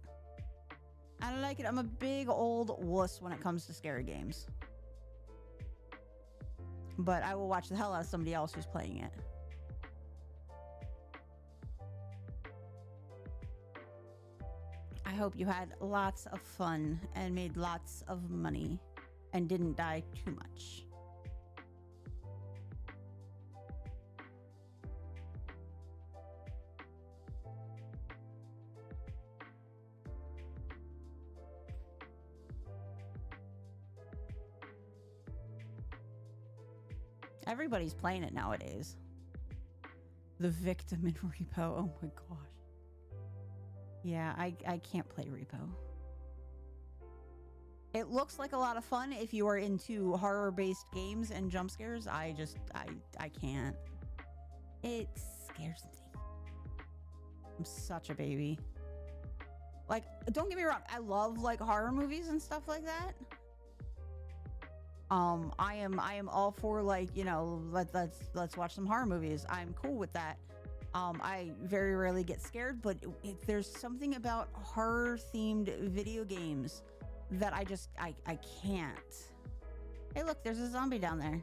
I'm a big old wuss when it comes to scary games. But I will watch the hell out of somebody else who's playing it. I hope you had lots of fun and made lots of money and didn't die too much. Everybody's playing it nowadays. The victim in repo. Oh my gosh. Yeah, I can't play repo. It looks like a lot of fun if you are into horror-based games and jump scares. I can't. It scares me. I'm such a baby. Like, don't get me wrong, I love like horror movies and stuff like that. I am all for, like, let's watch some horror movies. I'm cool with that. I very rarely get scared, but there's something about horror-themed video games that I can't. Hey, look, there's a zombie down there.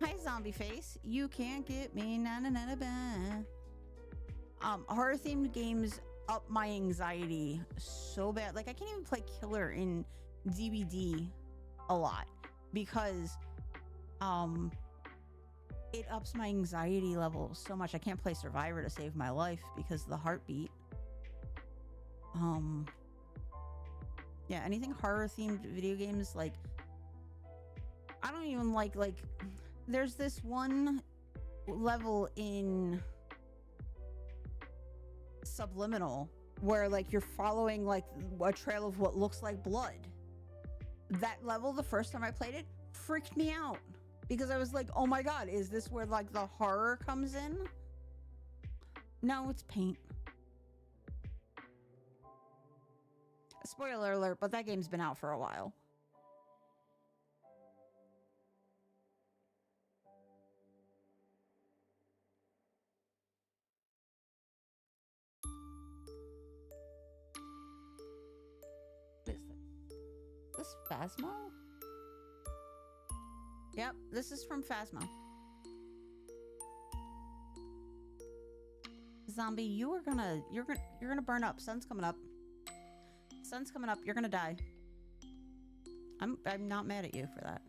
Hi, zombie face. You can't get me, na na na na ba. Horror-themed games up my anxiety so bad. Like, I can't even play Killer in DBD a lot because, it ups my anxiety level so much. I can't play Survivor to save my life because of the heartbeat. Yeah, anything horror-themed video games, like, I don't even like, there's this one level in Subliminal where, like, you're following, like, a trail of what looks like blood. That level, the first time I played it, freaked me out because I was like, oh my god, is this where, like, the horror comes in? No, it's paint. Spoiler alert, but that game's been out for a while. What is this? Phasmo? Yep, this is from Phasmo. Zombie, you're gonna burn up. Sun's coming up. Sun's coming up. You're gonna die. I'm not mad at you for that.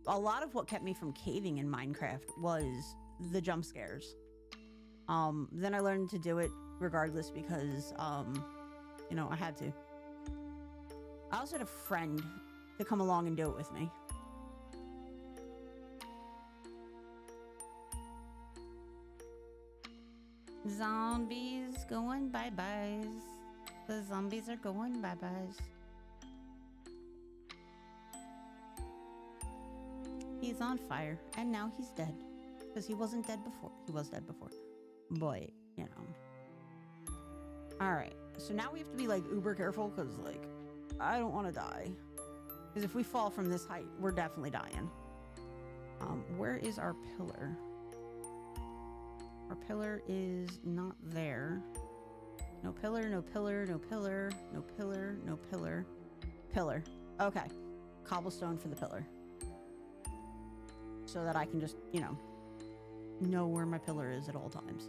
A lot of what kept me from caving in Minecraft was the jump scares. Then I learned to do it regardless because, you know, I had to. I also had a friend to come along and do it with me. Zombies going bye-byes. The zombies are going bye-byes. He's on fire, and now he's dead. Because he wasn't dead before. He was dead before. Boy, you know. Alright, so now we have to be, like, uber careful, because, like, I don't want to die. Because if we fall from this height, we're definitely dying. Where is our pillar? Our pillar is not there. No pillar, no pillar, no pillar, no pillar, no pillar. Pillar. Okay. Cobblestone for the pillar. So that I can just, you know where my pillar is at all times.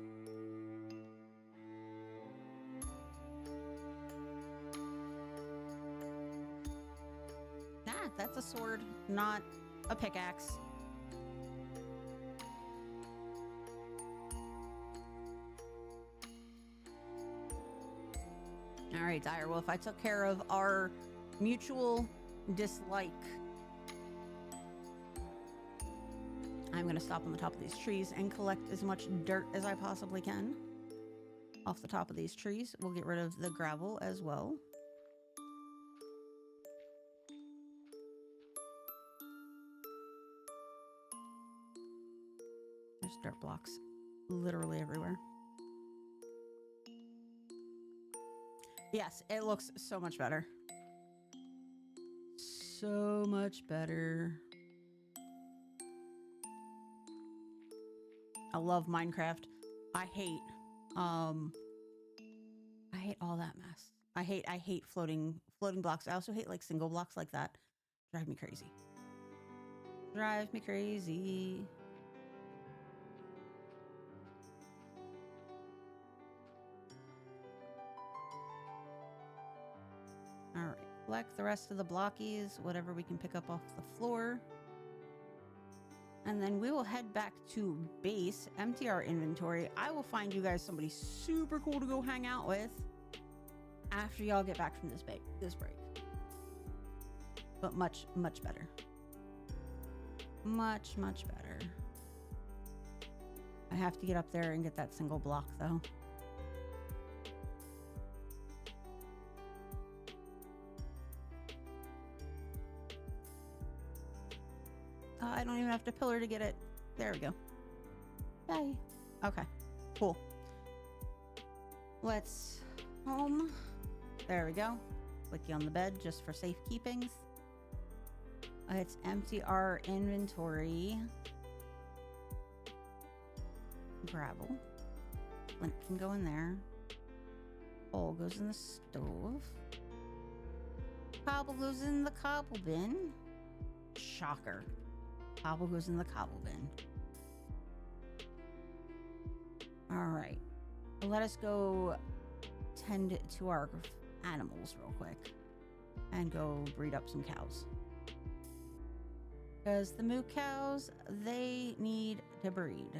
Ah, that's a sword, not a pickaxe. All right, Direwolf, I took care of our mutual dislike. I'm going to stop on the top of these trees and collect as much dirt as I possibly can. Off the top of these trees, we'll get rid of the gravel as well. There's dirt blocks literally everywhere. Yes, it looks so much better. So much better. I love Minecraft. I hate all that mess. I hate floating blocks. I also hate like single blocks like that. Drive me crazy. Drive me crazy. All right, collect the rest of the blockies, whatever we can pick up off the floor. And then we will head back to base, empty our inventory. I will find you guys somebody super cool to go hang out with after y'all get back from this break. But much, much better. Much, much better. I have to get up there and get that single block though. I don't even have to pillar to get it. There we go. Bye. Okay, cool. Let's home. There we go. Click you on the bed just for safekeepings. Let's empty our inventory. gravel. Flint can go in there. Coal goes in the stove. Cobble goes in the cobble bin. Shocker. Cobble goes in the cobble bin. All right. Let us go tend to our animals real quick and go breed up some cows. Because the moo cows, they need to breed.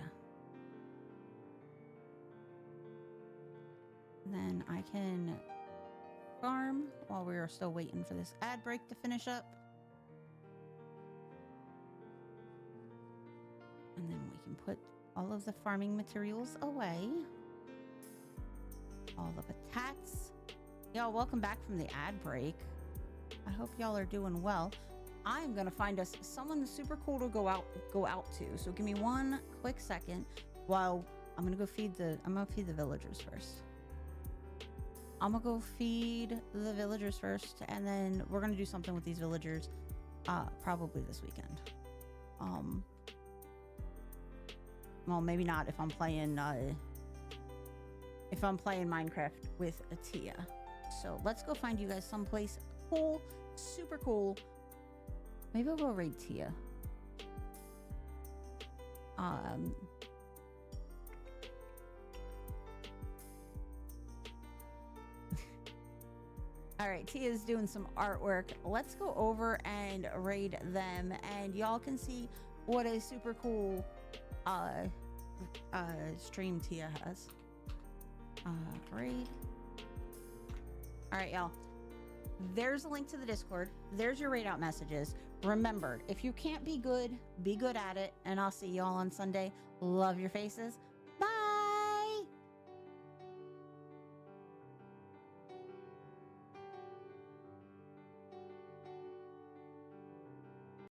Then I can farm while we are still waiting for this ad break to finish up. And then we can put all of the farming materials away. All the potats. Y'all, welcome back from the ad break. I hope y'all are doing well. I'm gonna find us someone super cool to go out to. So give me one quick second while I'm gonna feed the villagers first. I'm gonna go feed the villagers first, and then we're gonna do something with these villagers probably this weekend. Well, maybe not if I'm playing Minecraft with Tia. So let's go find you guys someplace cool, super cool. Maybe I'll go raid Tia. All right, Tia's doing some artwork. Let's go over and raid them, and y'all can see what a super cool stream Tia has. Raid. All right, y'all. There's a link to the Discord. There's your raid out messages. Remember, if you can't be good at it, and I'll see y'all on Sunday. Love your faces.